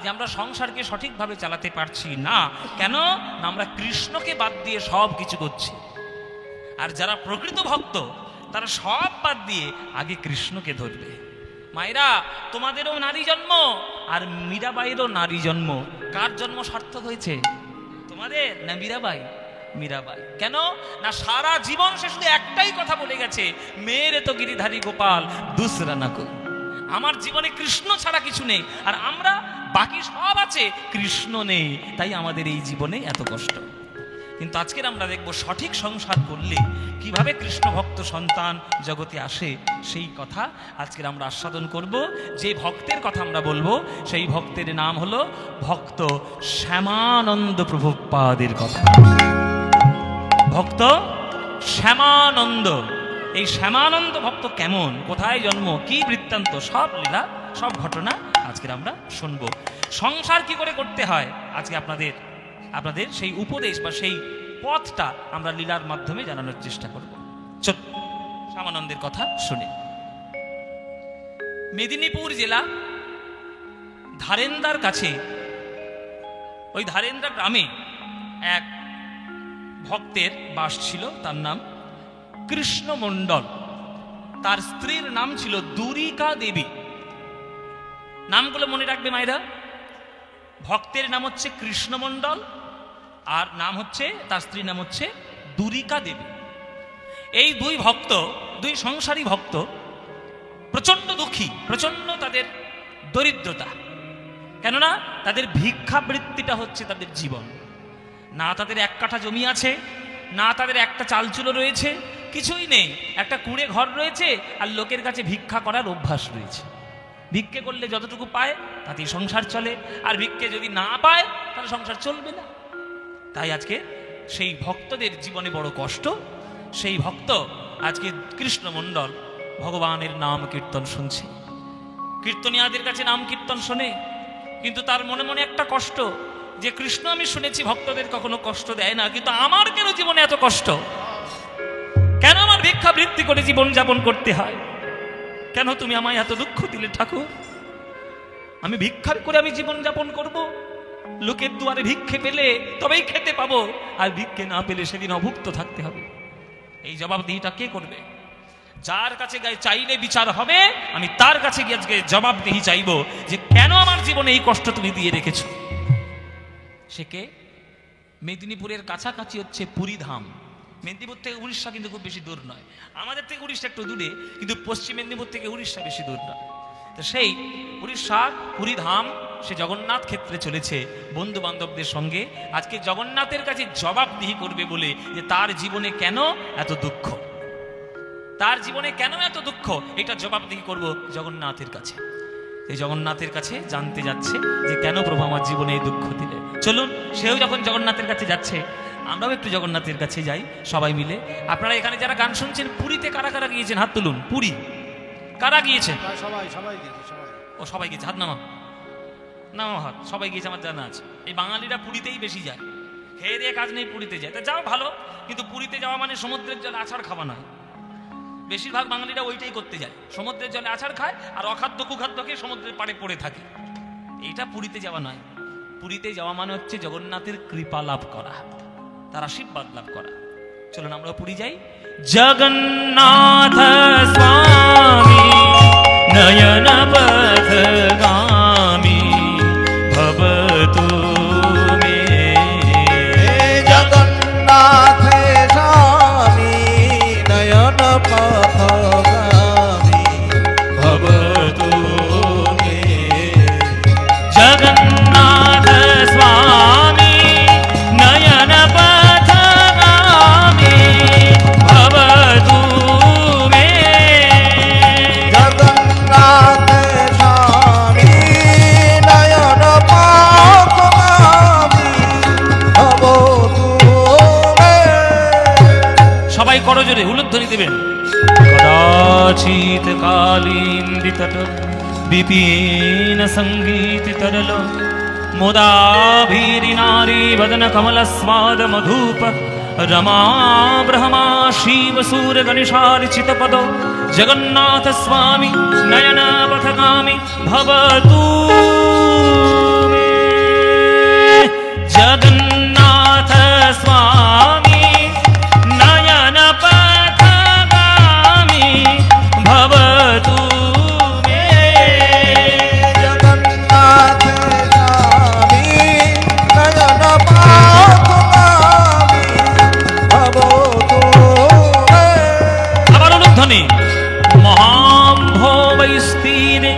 যে আমরা সংসারকে সঠিকভাবে চালাতে পারছি না, কেন না আমরা কৃষ্ণকে বাদ দিয়ে সব কিছু করছি। আর যারা প্রকৃত ভক্ত তারা সব বাদ দিয়ে আগে কৃষ্ণকে ধরবে। মায়েরা, তোমাদেরও নারী জন্ম আর মীরাবাইয়েরও নারী জন্ম। কার জন্ম সার্থক হয়েছে? তোমাদের না মীরাবাই? মীরাবাই। কেন না সারা জীবন সে শুধু একটাই কথা বলে গেছে, মেরে তো গিরিধারী গোপাল দুসরা না কো। আমার জীবনে কৃষ্ণ ছাড়া কিছু নেই, আর আমরা বাকি সব আছে, কৃষ্ণ নেই, তাই আমাদের এই জীবনে এত কষ্ট। কিন্তু আজকের আমরা দেখব সঠিক সংসার করলে কিভাবে কৃষ্ণ ভক্ত সন্তান জগতে আসে, সেই কথা আজকের আমরা আস্বাদন করব। যে ভক্তের কথা আমরা বলবো সেই ভক্তের নাম হলো ভক্ত শ্যামানন্দ প্রভুপাদের কথা। ভক্ত শ্যামানন্দ। এই শ্যামানন্দ ভক্ত কেমন, কোথায় জন্ম, কি বৃত্তান্ত, সব লীলা, সব ঘটনা আজকের আমরা শুনবো। সংসার কি করে করতে হয় আজকে আপনাদের সেই উপদেশ বা সেই পথটা আমরা লীলার মাধ্যমে জানানোর চেষ্টা করব। চল শ্যামানন্দের কথা শুনে। মেদিনীপুর জেলা ধারেন্দার কাছে, ওই ধারেন্দা গ্রামে এক ভক্তের বাস ছিল, তার নাম কৃষ্ণ মণ্ডল। তার স্ত্রীর নাম ছিল দুরিকা দেবী। নামগুলো মনে রাখবে মায়েরা। ভক্তের নাম হচ্ছে কৃষ্ণ মণ্ডল, আর নাম হচ্ছে তার স্ত্রীর নাম হচ্ছে দুরিকা দেবী। এই দুই ভক্ত, দুই সংসারী ভক্ত প্রচন্ড দুঃখী, প্রচন্ড তাদের দরিদ্রতা। কেননা তাদের ভিক্ষাবৃত্তিটা হচ্ছে তাদের জীবন। না তাদের এক কাঠা জমি আছে, না তাদের একটা চালচুলো রয়েছে, কিছুই নেই। একটা কুঁড়ে ঘর রয়েছে, আর লোকের কাছে ভিক্ষা করার অভ্যাস রয়েছে। ভিক্ষে করলে যতটুকু পায় তাতেই সংসার চলে, আর ভিক্ষে যদি না পায় তাহলে সংসার চলবে না। তাই আজকে সেই ভক্তদের জীবনে বড় কষ্ট। সেই ভক্ত আজকে কৃষ্ণ মণ্ডল ভগবানের নাম কীর্তন শুনছে, কীর্তনিয়াদের কাছে নাম কীর্তন শোনে, কিন্তু তার মনে মনে একটা কষ্ট, যে কৃষ্ণ আমি শুনেছি ভক্তদের কখনো কষ্ট দেয় না, কিন্তু আমার কেন জীবনে এত কষ্ট? কেন আমার ভিক্ষা বৃত্তি করে জীবন যাপন করতে হয়? কেন তুমি আমায় এত দুঃখ দিলে ঠাকুর? আমি ভিক্ষা করে আমি জীবন যাপন করব? লোকের দুয়ারে ভিক্ষে পেলে তবেই খেতে পাবো, আর ভিক্ষে না পেলে সেদিন অভুক্ত থাকতে হবে। এই জবাবদিহিটা কে করবে? যার কাছে চাইলে বিচার হবে, আমি তার কাছে গিয়ে আজকে জবাবদিহি চাইবো যে কেন আমার জীবনে এই কষ্ট তুমি দিয়ে রেখেছো। সে কে? মেদিনীপুরের কাছাকাছি হচ্ছে পুরীধাম। মেদিনীপুর থেকে উড়িষ্যা কিন্তু খুব বেশি দূর নয়, আমাদের থেকে উড়িষ্যা একটু দূরে, কিন্তু পশ্চিম মেদিনীপুর থেকে উড়িষ্যা বেশি দূর নয়। তো সেই উড়িষ্যার পুরীধাম, সে জগন্নাথ ক্ষেত্রে চলেছে বন্ধু বান্ধবদের সঙ্গে। আজকে জগন্নাথের কাছে জবাবদিহি করবে বলে যে তার জীবনে কেন এত দুঃখ, তার জীবনে কেন এত দুঃখ, এটা জবাবদিহি করব জগন্নাথের কাছে। এই জগন্নাথের কাছে জানতে যাচ্ছে যে কেন প্রভু আমার জীবনে এই দুঃখ দিলে। চলুন, সেও যখন জগন্নাথের কাছে যাচ্ছে, আমরাও একটু জগন্নাথের কাছে যাই সবাই মিলে। আপনারা এখানে যারা গান শুনছেন, পুরীতে কারা কারা গিয়েছেন হাত তুলুন। পুরী কারা গিয়েছেন? ও সবাই গিয়েছে, হাত নামা হাত। সবাই গিয়েছে আমার জানা আছে। এই বাঙালিরা পুরীতেই বেশি যায়, খেয়ে দিয়ে কাজ নেই পুরীতে যায়। তা যাও ভালো, কিন্তু পুরীতে যাওয়া মানে সমুদ্রের জলে আছাড় খাওয়া নয়। বেশিরভাগ বাঙালিরা ওইটাই করতে যায়, সমুদ্রের জলে আছাড় খায় আর অখাদ্য কুখাদ্য খেয়ে সমুদ্রের পাড়ে পড়ে থাকে। এইটা পুরীতে যাওয়া নয়। পুরীতে যাওয়া মানে হচ্ছে জগন্নাথের কৃপা লাভ করা, তার আশীর্বাদ লাভ করা। চলুন আমরা পুরী যাই। জগন্নাথ স্বামী নয়ন পথগামী ভবতু মে। জগন্নাথ স্বামী নয়ন পথগামী ভবতু মে। জগন্নাথ স্বামী নয়ন পথগামী ভবতু মে। জগন্নাথ স্বামী নয়ন পথগামী ভবতু মে। সবাই করজোরে হুলুধ্বনি দেবেন। কদাচিৎ কালীন্দিতট বিপিন সঙ্গীত তরল মুদাভিরি নারী বদন কমল স্বাদ মধুপ रमा ब्रह्मा शिव सूर गणेशार्चित पदो जगन्नाथ स्वामी नयन पथगामी भवतु मे। जगन्नाथ स्वामी नयन पथगामी भवतु मे। जगन्नाथ स्वामी नयन पथगामी भवतु मे। আবার অনুধ্বনি মহাম্ভবৈস্তীরে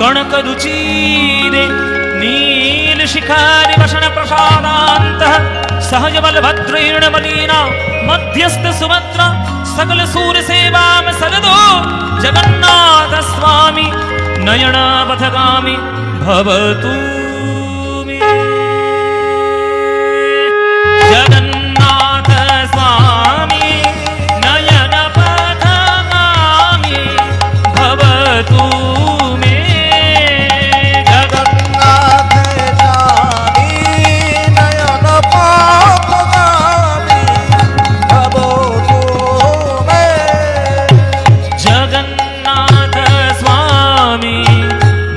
কণক রুচিরে নীল শিখারি বসন প্রসাদান্ত सहज बलभद्रेण मलीना मध्यस्थ सुभद्रा सकल सूर सेवाम सरदो जगन्नाथ स्वामी नयन पथगामी भवतु मे। जगन्नाथ स्वामी नयन पथगामी भवतु मे। जगन्नाथ स्वामी नयन पथगामी भवतु मे। जगन्नाथ स्वामी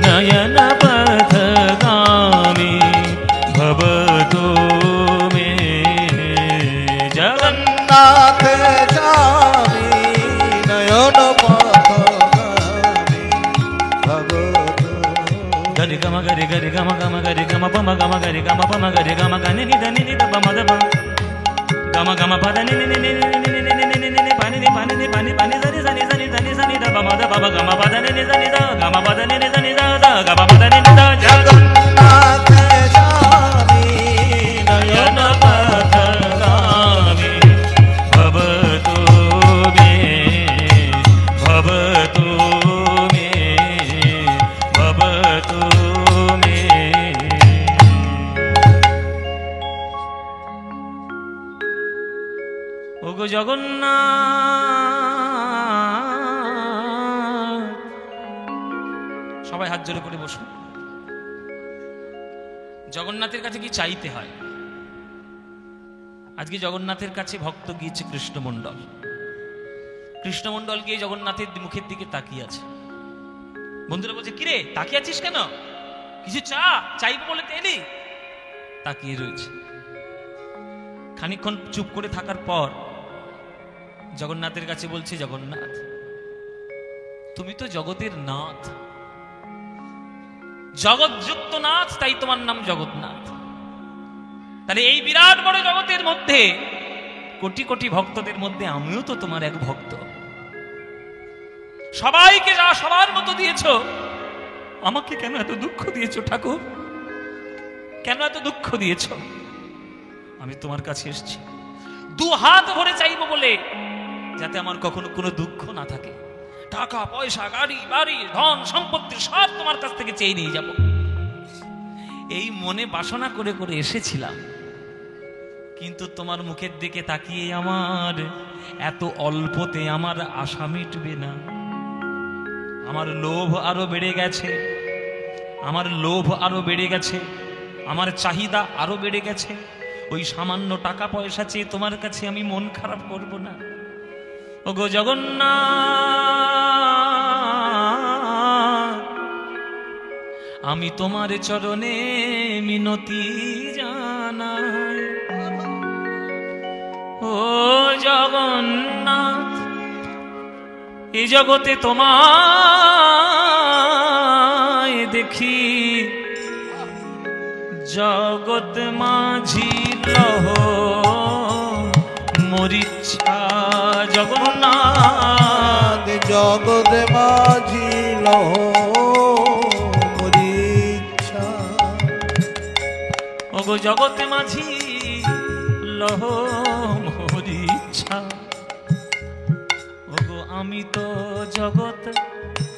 नयन पथगामी भवतु मे। जगन्नाथ स्वामी नयन पथगामी भवतु। गरि गम गरि गरि गम गम गरि गम पम गम गरि गम पम गरि गम गनि नि ध नि नि ध पम ध प गम गम पद नि नि नि नि नि नि नि नि नि नि पानि नि पानि नि पानि पानि जनि जनि जनि जनि जनि ध पम ध पम गम पद नि नि जनि ध गम पद नि नि जनि ध ध गम पद नि नि ध जगन्नाथ स्वामी नयन पथगामी भवतु मे। भवतु मे। भवतु मे। ওগো জগন্নাথ, সবাই হাত জোড়ে করে বসুন। জগন্নাথের কাছে কি চাইতে হয়? আজকে জগন্নাথের কাছে ভক্ত গিয়েছে কৃষ্ণমণ্ডল। কৃষ্ণমণ্ডল গিয়ে জগন্নাথের মুখের দিকে তাকিয়ে আছে। বন্ধুরা বলছে, কিরে তাকিয়ে আছিস কেন? কিছু চাইবো বলে এলি? তাকিয়ে রয়েছে। খানিকক্ষণ চুপ করে থাকার পর জগন্নাথের কাছে বলছে, জগন্নাথ তুমি তো জগতের নাথ, জগৎযুক্ত নাথ, তাই তোমার নাম জগন্নাথ। তাহলে এই বিরাট বড় জগতের মধ্যে কোটি কোটি ভক্তদের মধ্যে আমিও তো তোমার এক ভক্ত। সবাইকে যা সবার মতো দিয়েছো, আমাকে কেন এত দুঃখ দিয়েছো ঠাকুর? কেন এত দুঃখ দিয়েছো? আমি তোমার কাছে এসেছি দু হাত ভরে চাইবো বলে, যাতে আমার কখনো কোনো দুঃখ না থাকে। টাকা পয়সা, গাড়ি বাড়ি, ধন সম্পত্তি সব তোমার কাছ থেকে চেয়ে নিয়ে যাব, এই মনে বাসনা করে করে এসেছিলাম। কিন্তু তোমার মুখের দিকে তাকিয়ে আমার এত অল্পতে আমার আশা মিটবে না। আমার লোভ আরো বেড়ে গেছে, আমার লোভ আরো বেড়ে গেছে, আমার চাহিদা আরো বেড়ে গেছে। ওই সামান্য টাকা পয়সা চেয়ে তোমার কাছে আমি মন খারাপ করব না। ওগো জগন্নাথ, আমি তোমার চরণে মিনতি জানাই। ও জগন্নাথ, এই জগতে তোমায় দেখি, জগৎ মাঝি লহ মরিচ্ছা। জগন্নাথ জগৎ মাঝি লহ মরিচ্ছা। ওগো জগৎ মাঝি লহ মরিচ্ছা। ওগো আমি তো জগৎ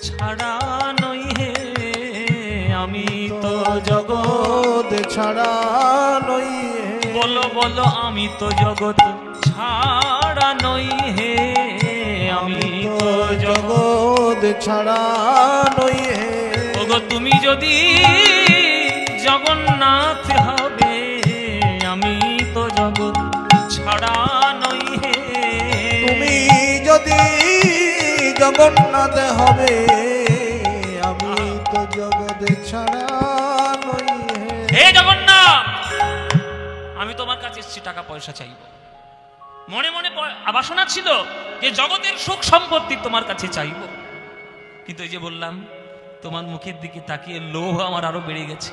ছাড়া নই হে, আমি তো জগৎ ছাড়া নই হে। বলো বলো আমি তো জগৎ ছাড়া নই হে, আমি তো জগৎ ছাড়া নই হে। ওগো তুমি যদি জগন্নাথ হবে, আমি তো জগৎ ছাড়া জগন্নাথ হবে, আমি তো জগৎ ছাড়া নই হে জগন্নাথ, আমি তোমার কাছে এসেছি টাকা পয়সা চাইব। মনে মনে বাসনা ছিল যে জগতের সুখ সম্পত্তি তোমার কাছে চাইব, কিন্তু এই যে বললাম তোমার মুখের দিকে তাকিয়ে লোভ আমার আরো বেড়ে গেছে,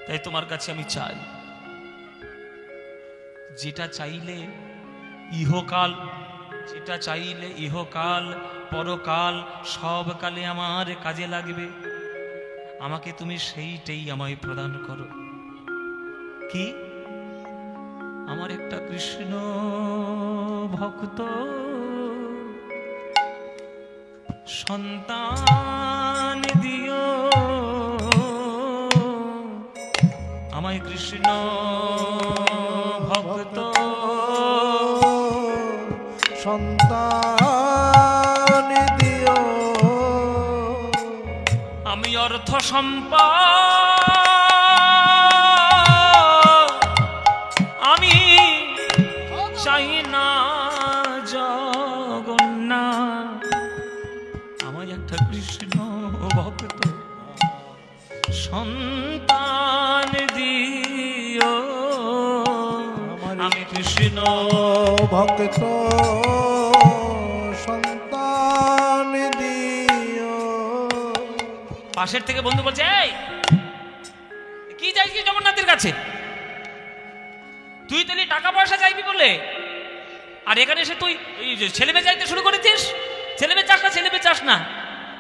তাই তোমার কাছে আমি চাই, যেটা চাইলে ইহকাল, যেটা চাইলে ইহকাল পরকাল সব কালে আমার কাজে লাগবে, আমাকে তুমি সেইটাই আমায় প্রদান করো। কি? আমার একটা কৃষ্ণ ভক্ত সন্তান দিও, আমায় কৃষ্ণ ভক্ত সন্তান দিও, আমি অর্থ সম্পদ আমি চাই না জগন্নাথ, আমায় একটা কৃষ্ণ ভক্ত সন্তান দিও, আমি কৃষ্ণ ভক্ত সন্তান দিও। পাশের থেকে বন্ধু বলছে, এই কি চাইছি জগন্নাথের কাছে? তুই তাহলে টাকা পয়সা চাইবি বলে, আর এখানে এসে তুই ছেলে মেয়ে চাইতে শুরু করেছিস। ছেলে মেয়ে চাস না, ছেলে মেয়ে চাস না,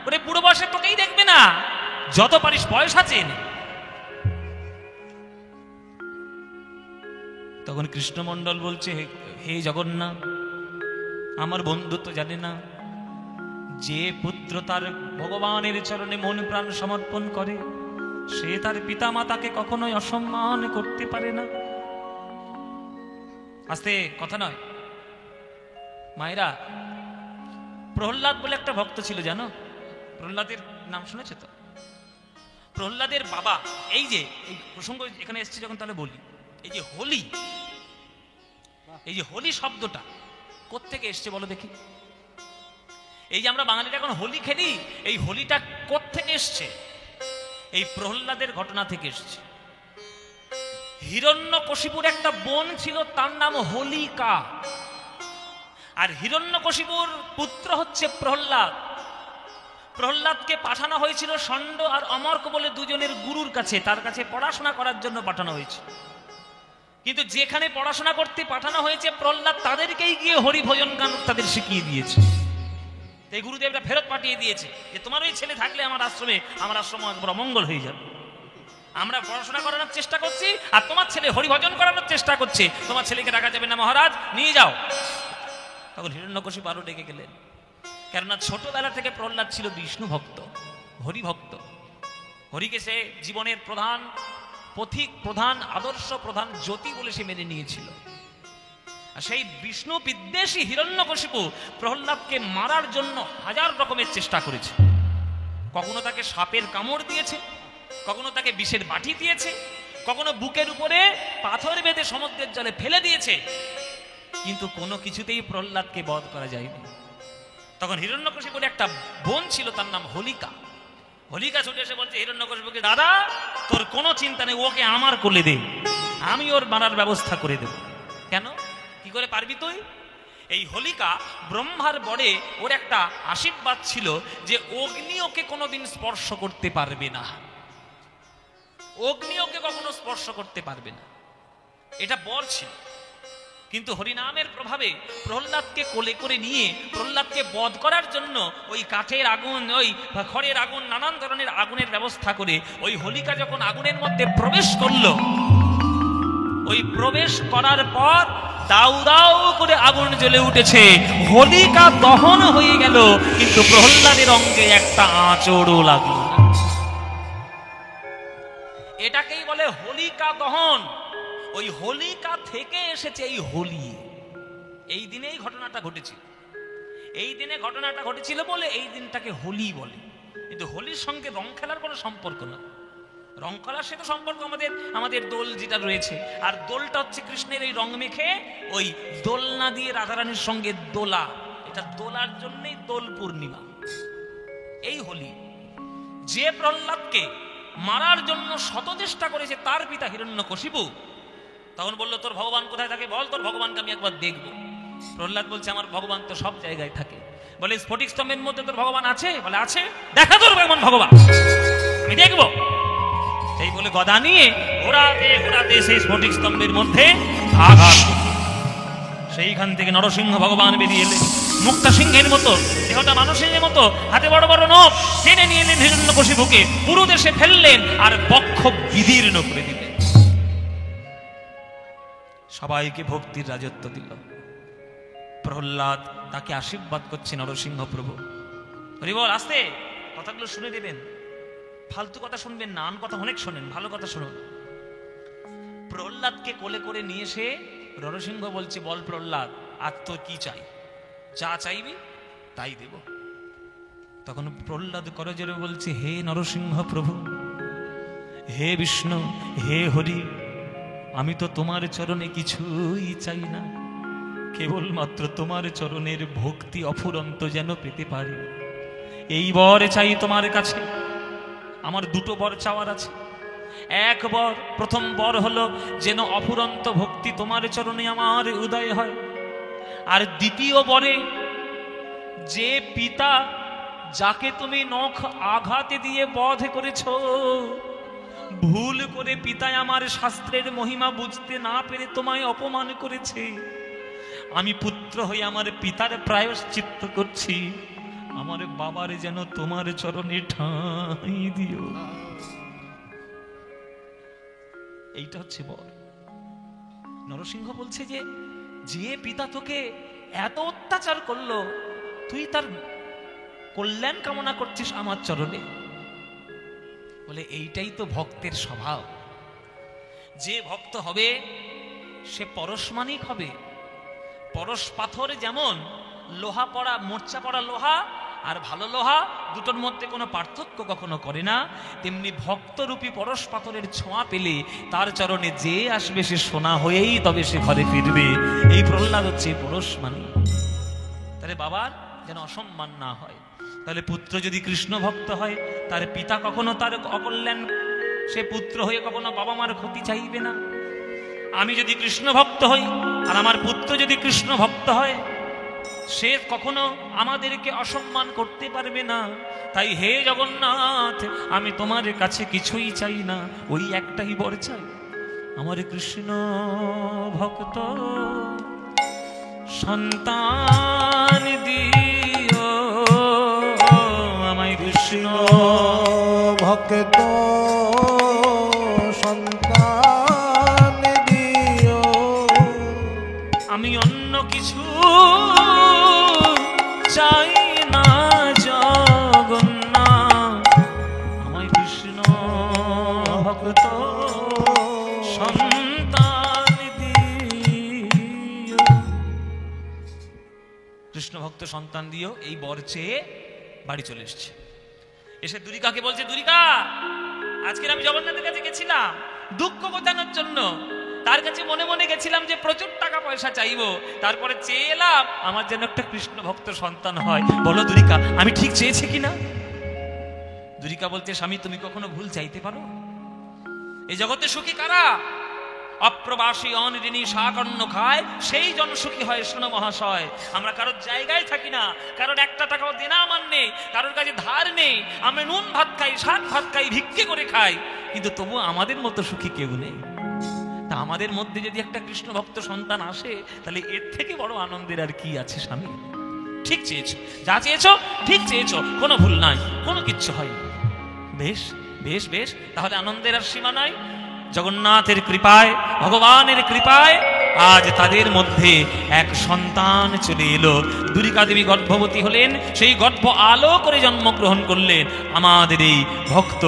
ওরে বুড়ো বয়সে তোকেই দেখবে না, যত পারিস পয়সা চেয়ে নে। তখন কৃষ্ণমণ্ডল বলছে, হে জগন্নাথ, আমার বন্ধু তো জানে না যে পুত্র তার ভগবানের চরণে মন প্রাণ সমর্পণ করে সে তার পিতা মাতাকে কখনোই অসম্মান করতে পারে না। আস্তে কথা নয় মায়েরা, প্রহ্লাদ বলে একটা ভক্ত ছিল, জানো? প্রহ্লাদের নাম শুনেছে তো? প্রহ্লাদের বাবা, এই যে এই প্রসঙ্গ এখানে এসেছে যখন, তাহলে বলি, এই যে হোলি, এই যে হোলি শব্দটা কোত্থেকে এসছে বলো দেখি? এই যে আমরা বাঙালিরা এখন হোলি খেলি, এই হোলিটা কোত্থেকে এসছে? এই প্রহ্লাদের ঘটনা থেকে এসছে। হিরণ্যকশিপুর একটা বোন ছিল, তার নাম হোলিকা, আর হিরণ্যকশিপুর পুত্র হচ্ছে প্রহ্লাদ। প্রহ্লাদকে পাঠানো হয়েছিল ষণ্ড আর অমর্ক বলে দুজনের গুরুর কাছে, তার কাছে পড়াশোনা করার জন্য পাঠানো হয়েছে। কিন্তু যেখানে পড়াশোনা করতে পাঠানো হয়েছে, প্রহ্লাদ তাদেরকেই গিয়ে হরিভজন গান তাদের শিখিয়ে দিয়েছে। এই গুরুদেবরা ফেরত পাঠিয়ে দিয়েছে যে তোমার ওই ছেলে থাকলে আমার আশ্রম একবার অমঙ্গল হয়ে যাবে। আমরা পড়াশোনা করানোর চেষ্টা করছি আর তোমার ছেলে হরিভজন করানোর চেষ্টা করছে, তোমার ছেলেকে রাখা যাবে না মহারাজ, নিয়ে যাও। তখন হিরণ্যকশিপু আরো ডেকে গেলেন, কেননা ছোটবেলা থেকে প্রহ্লাদ ছিল বিষ্ণু ভক্ত, হরিভক্ত। হরিকে সে জীবনের প্রধান পথিক, প্রধান আদর্শ, প্রধান জ্যোতি বলে সে মেনে নিয়েছিল। আর সেই বিষ্ণু বিদ্বেষী হিরণ্যকশিপু প্রহ্লাদকে মারার জন্য হাজার রকমের চেষ্টা করেছে। কখনো তাকে সাপের কামড় দিয়েছে, কখনো তাকে বিষের বাটি দিয়েছে, কখনো বুকের উপরে পাথর বেঁধে সমুদ্রের জলে ফেলে দিয়েছে, কিন্তু কোনো কিছুতেই প্রহ্লাদকে বধ করা যায়নি। তখন হিরণ্যকশিপুর একটা বোন ছিল, তার নাম হোলিকা। হোলিকা ছুটে এসে বলছে হিরণ্যকশিপুকে, দাদা তোর কোনো চিন্তা নেই, ওকে আমার কোলে দে, আমি ওর মারার ব্যবস্থা করে দেব। কেন, কি করে পারবি তুই? এই হোলিকা ব্রহ্মার বরে ওর একটা আশীর্বাদ ছিল যে অগ্নি ওকে কোনোদিন স্পর্শ করতে পারবে না, অগ্নি ওকে কখনো স্পর্শ করতে পারবে না, এটা বর ছিল। কিন্তু হরিনামের প্রভাবে প্রহ্লাদকে কোলে করে নিয়ে প্রহ্লাদকে বধ করার জন্য ওই কাঠের আগুন, ওই খড়ের আগুন, নানান ধরনের আগুনের ব্যবস্থা করে ওই হোলিকা যখন আগুনের মধ্যে প্রবেশ করলো, ওই প্রবেশ করার পর দাউ দাউ করে আগুন জ্বলে উঠেছে, হোলিকা দহন হয়ে গেল, কিন্তু প্রহ্লাদের অঙ্গে একটা আঁচড়ও লাগলো না। এটাকেই বলে হোলিকা দহন। ওই হোলিকা থেকে এসেছে এই হোলি। এই দিনেই ঘটনাটা ঘটেছিল, এই দিনে ঘটনাটা ঘটেছিল বলে এই দিনটাকে হোলি বলে। কিন্তু হোলির সঙ্গে রং খেলার কোনো সম্পর্ক না। রং খেলার সাথে সম্পর্ক আমাদের দোল যেটা রয়েছে, আর দোলটা হচ্ছে কৃষ্ণের এই রং মেখে ওই দোলনা দিয়ে রাধারানীর সঙ্গে দোলা, এটা দোলার জন্যই দোল পূর্ণিমা, এই হোলি। যে প্রহ্লাদকে মারার জন্য শত চেষ্টা করেছে তার পিতা হিরণ্যকশিপু, তখন বললো তোর ভগবান কোথায় থাকে বল, তোর ভগবানকে আমি একবার দেখবো। প্রহ্লাদ বলছে আমার ভগবান তো সব জায়গায় থাকে। বলে স্ফটিক স্তম্ভের মধ্যে তোর ভগবান আছে? বলে আছে। দেখা তোর এমন ভগবান, আমি দেখবো। সেই বলে গদা নিয়ে ঘোরাতে ঘোরাতে সেই স্ফটিক স্তম্ভের মধ্যে আঘাত, সেইখান থেকে নরসিংহ ভগবান বেরিয়ে এলেন, মুক্তা সিংহের মতো, দেহটা মানুষের মতো, হাতে বড় বড় নখ, টেনে নিয়ে এলেন হিরণ্যকশিপুকে, পুরো দেশে ফেললেন আর বক্ষ বিদীর্ণ করে দিলেন। সবাইকে ভক্তির রাজত্ব দিল। প্রহ্লাদ তাকে আশীর্বাদ করছে নরসিংহ প্রভু। হরি বল, আস্তে কথাগুলো শুনে দেবেন, ফালতু কথা শুনবেন না, আন কথা অনেক শোনেন, ভালো কথা শুনুন। প্রহ্লাদকে কোলে করে নিয়ে এসে নরসিংহ বলছে বল প্রহ্লাদ, আজ তোর কি চাই? যা চাইবি তাই দেব। তখন প্রহ্লাদ করজোরে বলছে হে নরসিংহ প্রভু, হে বিষ্ণু, হে হরি, আমি তো তোমার চরণে কিছুই চাই না, কেবলমাত্র তোমার চরণের ভক্তি অফুরন্ত যেন পেতে পারি, এই বর চাই তোমার কাছে। আমার দুটো বর চাওয়ার আছে। এক বর, প্রথম বর হলো যেন অফুরন্ত ভক্তি তোমার চরণে আমার উদয় হয়। আর দ্বিতীয় বরে, যে পিতা যাকে তুমি নখ আঘাতে দিয়ে বধ করেছ, ভুল করে পিতায় আমার শাস্ত্রের মহিমা বুঝতে না পেরে তোমায় অপমান করেছে, আমি পুত্র হয়ে আমার পিতার প্রায়শ্চিত্ত করছি, আমার বাবার যেন তোমার চরণে ঠাঁই দিও। এইটা হচ্ছে বর। নরসিংহ বলছে যে যে পিতা তোকে এত অত্যাচার করলো, তুই তার কল্যাণ কামনা করছিস আমার চরণে। বলে এইটাই তো ভক্তের স্বভাব। যে ভক্ত হবে সে পরশমানিক হবে। পরশ পাথর যেমন লোহা পড়া, মোর্চা পড়া লোহা আর ভালো লোহা, দুটোর মধ্যে কোনো পার্থক্য কখনো করে না, তেমনি ভক্তরূপী পরশ পাথরের ছোঁয়া পেলে তার চরণে যে আসবে সে সোনা হয়েই তবে সে ঘরে ফিরবে। এই প্রহ্লাদ হচ্ছে পরশমানি। তাহলে বাবার যেন অসম্মান না হয়। তাহলে পুত্র যদি কৃষ্ণ ভক্ত হয়, তার পিতা কখনো তার অকল্যাণ, সে পুত্র হয়ে কখনো বাবা মার ক্ষতি চাইবে না। আমি যদি কৃষ্ণ ভক্ত হই আর আমার পুত্র যদি কৃষ্ণ ভক্ত হয়, সে কখনো আমাদেরকে অসম্মান করতে পারবে না। তাই হে জগন্নাথ, আমি তোমার কাছে কিছুই চাই না, ওই একটাই বর চাই, আমার কৃষ্ণ ভক্ত সন্তান দিও, আমায় কৃষ্ণ ভক্ত সন্তান দিও। আমি অন্য কিছু চাই না জগন্নাথ, আমায় কৃষ্ণ ভক্ত সন্তান দিও। কৃষ্ণ ভক্ত সন্তান দিও, এই বর চেয়ে বাড়ি চলে এসছে। এসে দুরিকাকে বলছে, দুরিকা, আজকে আমি জগন্নাথের কাছে গেছিলাম দুঃখ গোটানোর জন্য, তার কাছে মনে মনে গেছিলাম যে প্রচুর টাকা পয়সা চাইবো, তারপরে চেয়ে এলাম আমার যেন একটা কৃষ্ণ ভক্ত সন্তান হয়। বলো দুরিকা, আমি ঠিক চেয়েছি কিনা? দুরিকা বলতে, স্বামী তুমি কখনো ভুল চাইতে পারো? এই জগতে সুখী কারা? অপ্রবাসী অনঋণী শাকন্ন খায়, সেই জন সুখী হয় শোনো মহাশয়। আমরা কারোর জায়গায় থাকি না, কারোর একটা টাকাও দেনা আমার নেই, কারোর কাছে ধার নেই, আমি নুন ভাত খাই, শাক ভাত খাই, ভিক্ষে করে খাই, কিন্তু তবু আমাদের মতো সুখী কেউ নেই। তা আমাদের মধ্যে যদি একটা কৃষ্ণ ভক্ত সন্তান আসে, তাহলে এর থেকে বড় আনন্দের আর কি আছে স্বামী? ঠিক চেয়েছো, যা চেয়েছো ঠিক চেয়েছো, কোনো ভুল নাই, কোনো কিচ্ছু হয়নি। বেশ বেশ বেশ, তাহলে আনন্দের আর সীমা নাই। জগন্নাথের কৃপায়, ভগবানের কৃপায় আজ তাদের মধ্যে এক সন্তান চলে এলো। দুরিকা দেবী গর্ভবতী হলেন, সেই গর্ভ আলো করে জন্মগ্রহণ করলেন আমাদের এই ভক্ত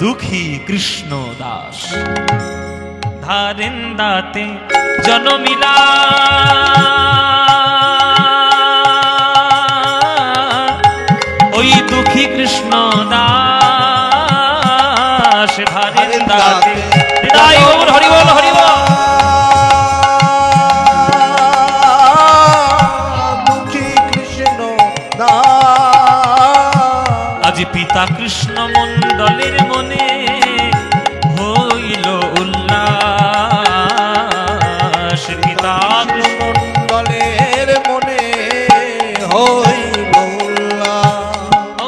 দুঃখী কৃষ্ণ দাস। ধারেন দাতে জনমিলা ওই দুঃখী কৃষ্ণ দাস, ধারেন দাতে হৃদয় গৌর হরি বল হরি বল। দুঃখী কৃষ্ণ যে পিতা কৃষ্ণ মণ্ডলের মনে হইল উল্লাস, পিতা মণ্ডলের মনে হইল উল্লাস।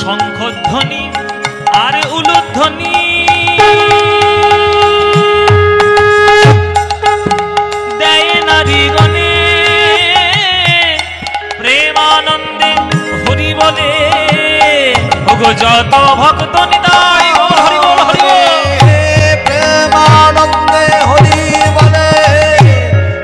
শঙ্খধ্বনি আর উলুধ্বনি দেয় নারীগণে, প্রেমানন্দে হরি বলে ওগো যত ভক্ত নিতাই গৌর হরি বল হরি বল। প্রেমানন্দে হরি বলে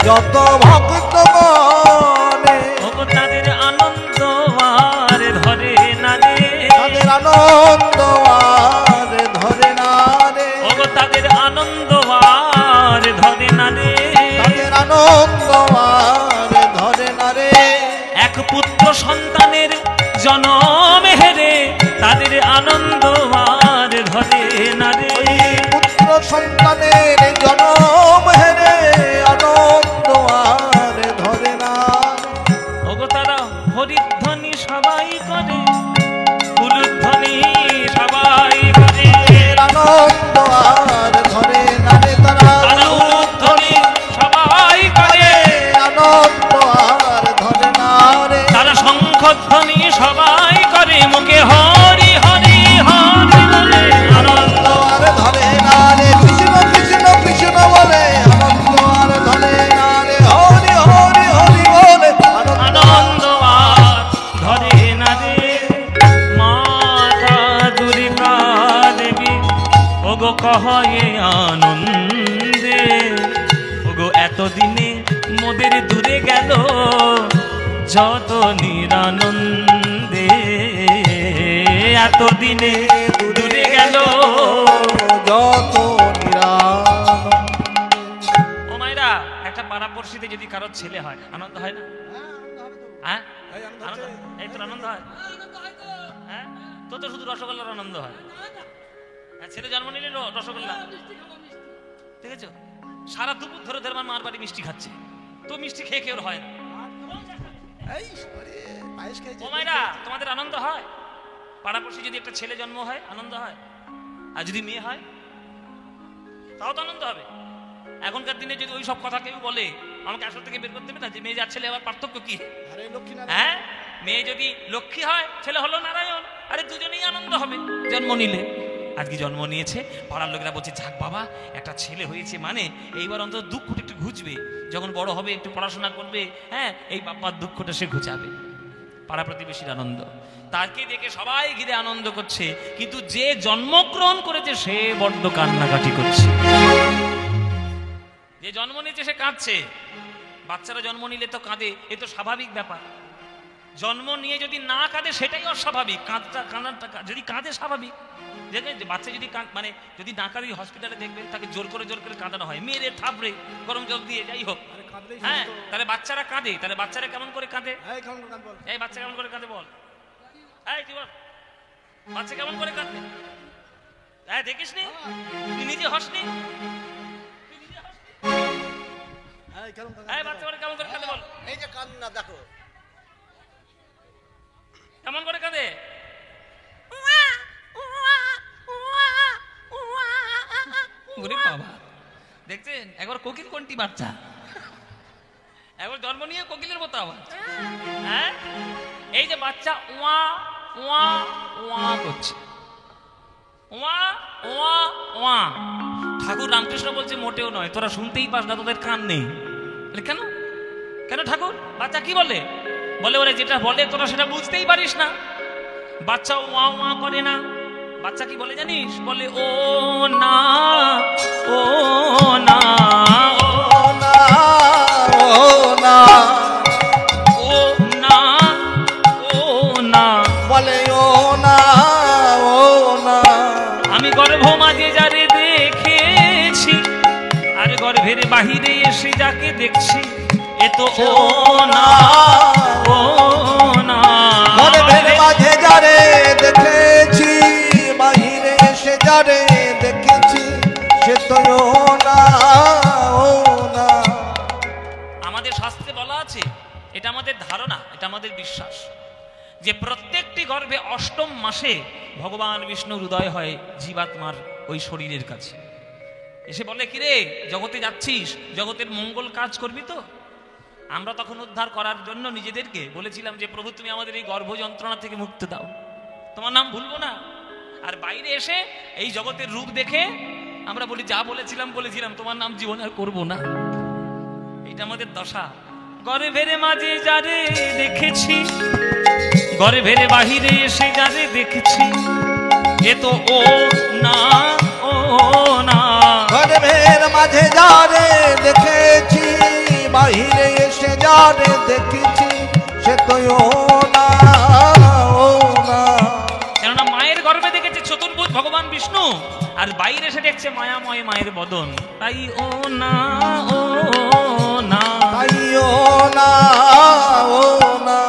যত ভক্ত গণে, ওগো তাদের আনন্দ আর ধরে না রে, তাদের আনন্দ আর ধরে না রে, ওগো তাদের আনন্দ আর ধরে না রে, তাদের আনন্দ আর ধরে না রে। এক পুত্র সন্তানের জনম হেরে তাদের আনন্দ আর ধরে না রে, পুত্র সন্তানের জনম হেরে আনন্দ আর ধরে না রে। ওগো তারা হরিধ্বনি সবাই করে, উলুধ্বনি সবাই করে, আনন্দ আর ধরে না রে, তারা উলুধ্বনি সবাই করে, আনন্দ আর ধরে না রে, তারা শঙ্খধ্বনি সবাই করে, মুখে হরি হরি হরি বলে আনন্দ আর ধরে না রে, কৃষ্ণ কৃষ্ণ কৃষ্ণ বলে আনন্দ আর ধরে না রে, হরি হরি হরি বলে আনন্দ আর ধরে না রে। মাতা দুর্গা দেবী ওগো কহে আনন্দে, ওগো এতদিনে মোদের দূরে গেল যত নিরানন্দে, এতদিনে দূরে গেল যত নিরানন্দ। ও মায়েরা, একটা পাড়াপড়শিতে যদি কারোর ছেলে হয় আনন্দ হয় না? হ্যাঁ আনন্দ, এই তোর আনন্দ হয়? হ্যাঁ তো তো শুধু রসগোল্লার আনন্দ হয়। হ্যাঁ, ছেলে জন্ম নিলে রসগোল্লা, ঠিক আছে? সারা দুপুর ধরে ধরে মার বাড়ি মিষ্টি খাচ্ছে, তো মিষ্টি খেয়ে খেয়ে ওর হয় না। ও মায়েরা, তোমাদের আনন্দ হয়? পাড়াপড়শি যদি একটা ছেলে জন্ম হয় আনন্দ হয়, আর যদি মেয়ে হয় তাও তো আনন্দ হবে। এখনকার দিনে যদি ওই সব কথা কেউ বলে, আমাকে আসল থেকে বের করতে হবে না যে মেয়ে যার ছেলে আবার পার্থক্য কি? হ্যাঁ, মেয়ে যদি লক্ষ্মী হয়, ছেলে হলো নারায়ণ, আরে দুজনেই আনন্দ হবে জন্ম নিলে। আজকে জন্ম নিয়েছে, পাড়ার লোকেরা বলছে যাক বাবা একটা ছেলে হয়েছে, মানে এইবার অন্তত দুঃখটা একটু ঘুচবে, যখন বড় হবে একটু পড়াশোনা করবে, হ্যাঁ এই বাবার দুঃখটা সে ঘুচাবে। পাড়া প্রতিবেশীর আনন্দ, তাকে দেখে সবাই ঘিরে আনন্দ করছে, কিন্তু যে জন্মগ্রহণ করেছে সে বড্ড কান্নাকাটি করছে। যে জন্ম নিয়েছে সে কাঁদছে। বাচ্চারা জন্ম নিলে তো কাঁদে, এ তো স্বাভাবিক ব্যাপার। জন্ম নিয়ে যদি না কাঁদে সেটাই অস্বাভাবিক, কাঁদাটা যদি কাঁদে স্বাভাবিক। দেখবেন যে বাচ্চা যদি মানে যদি না কাঁদে, হসপিটালে দেখবেন তাকে জোর করে কাঁদানো হয়, মেরে থাপড়ে গরম জল দিয়ে, যাই হোক। হ্যাঁ, তাহলে বাচ্চারা কাঁদে, তাহলে বাচ্চারা কেমন করে কাঁদে? এই বাচ্চা কেমন করে কাঁদে বল, এই তুই বল, বাচ্চা কেমন করে কাঁদে? হ্যাঁ দেখিস নি, তুই নিজে হসনি? এই বাচ্চা কেমন করে কাঁদে বল? এই যে কান্না দেখো কেমন করে কাঁদে? বাবা দেখছেন, একবার কোকিল কোনটি বাচ্চা, একবার জন্ম নিয়ে কোকিলের মতো আওয়াজ। হ্যাঁ, এই যে বাচ্চা ওয়া ওয়া ওয়া করছে, ওয়া ওয়া ওয়া। ঠাকুর রামকৃষ্ণ বলছে মোটেও নয়, তোরা শুনতেই পাস না, তোদের কান নেই। কেন কেন ঠাকুর? বাচ্চা কি বলে? বলে ওরা যেটা বলে তোরা সেটা বুঝতেই পারিস না। বাচ্চা ওয়া ওয়া করে না, বাচ্চা কি বলে জানিস? বলে ও না ও না ও না ও না ও না ও না, বলে ও না ও না। আমি গর্ভ মাঝে যারে দেখেছি, আর গর্ভের বাহিরে এসে যাকে দেখছি, এ তো ও না ও না। গর্ভের মাঝে যারে দেখেছি, বাহিরে এসে যারে দেখেছি, সে তো ও না ও না। আমাদের শাস্ত্রে বলা আছে, এটা আমাদের ধারণা, এটা আমাদের বিশ্বাস, যে প্রত্যেকটি গর্ভে অষ্টম মাসে ভগবান বিষ্ণুর উদয় হয় জীবাত্মার ওই শরীরের কাছে। এসে বলে, কিরে জগতে যাচ্ছিস, জগতের মঙ্গল কাজ করবি তো? আমরা তখন উদ্ধার করার জন্য নিজেদেরকে বলেছিলাম যে প্রভু তুমি আমাদের এই গর্ভ যন্ত্রণা থেকে মুক্তি দাও, তোমার নাম ভুলবো না। আর বাইরে এসে এই জগতের রূপ দেখে আমরা বলি যা বলেছিলাম তোমার নাম জীবন আর করবো না। এটা আমাদের দশা। গর্ভের মাঝে যারে দেখেছি, গর্ভের বাহিরে এসে যারে দেখেছি, এ তো ও না ও না। গর্ভের মাঝে যারে দেখেছি, বাহিরে এসে যারে দেখেছি, সে তো ও না ও না। কেননা মায়ের গর্ভে দেখেছে চতুর্ভুজ ভগবান বিষ্ণু, আর বাইরে এসে দেখছে মায়াময় মায়ের বদন, তাই ও না ও না, তাই ও না ও না,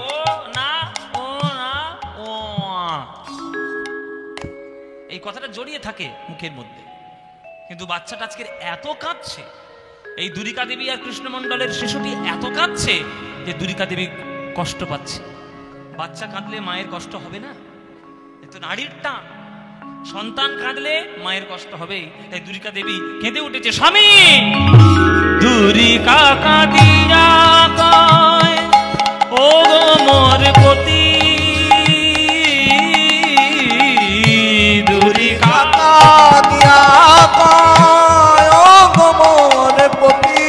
ও না ও না ও। এই কথাটা জড়িয়ে থাকে মুখের মধ্যে, কিন্তু বাচ্চাটা আজকের এত কাঁদছে, এই দুরিকা দেবী আর কৃষ্ণমণ্ডলের শিশুটি এত কাঁদছে যে দুরিকা দেবী কষ্ট পাচ্ছে। বাচ্চা কাঁদলে মায়ের কষ্ট হবে না? এ তো নারীর টান। সন্তান কাঁদলে মায়ের কষ্ট হবে। তাই দুরিকা দেবী কেঁদে উঠেছে, স্বামী দুরিকা কাঁদিয়া কয়, ও গো মোর পতি, দুরিকা কাঁদিয়া কয়, ও গো মোর পতি,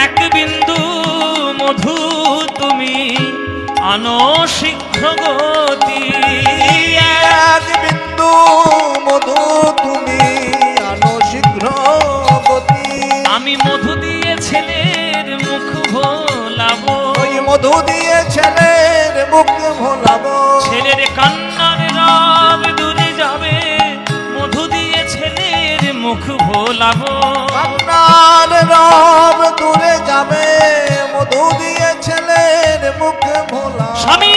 এক বিন্দু মধু তুমি আনো শীঘ্র গতি, এক বিন্দু মধু তুমি আনো শীঘ্র গতি। আমি মধু দিয়ে ছেলের মুখ ভোলাবো, ওই মধু দিয়ে ছেলের মুখ ভোলাবো, ছেলের কান্নার রাগ দূরে যাবে, মধু দিয়ে ছেলের মুখ ভোলাবো। কান্নার রব দূরে যাবে, মধু দিয়ে ছেলের মুখ ভোলাবো। স্বামী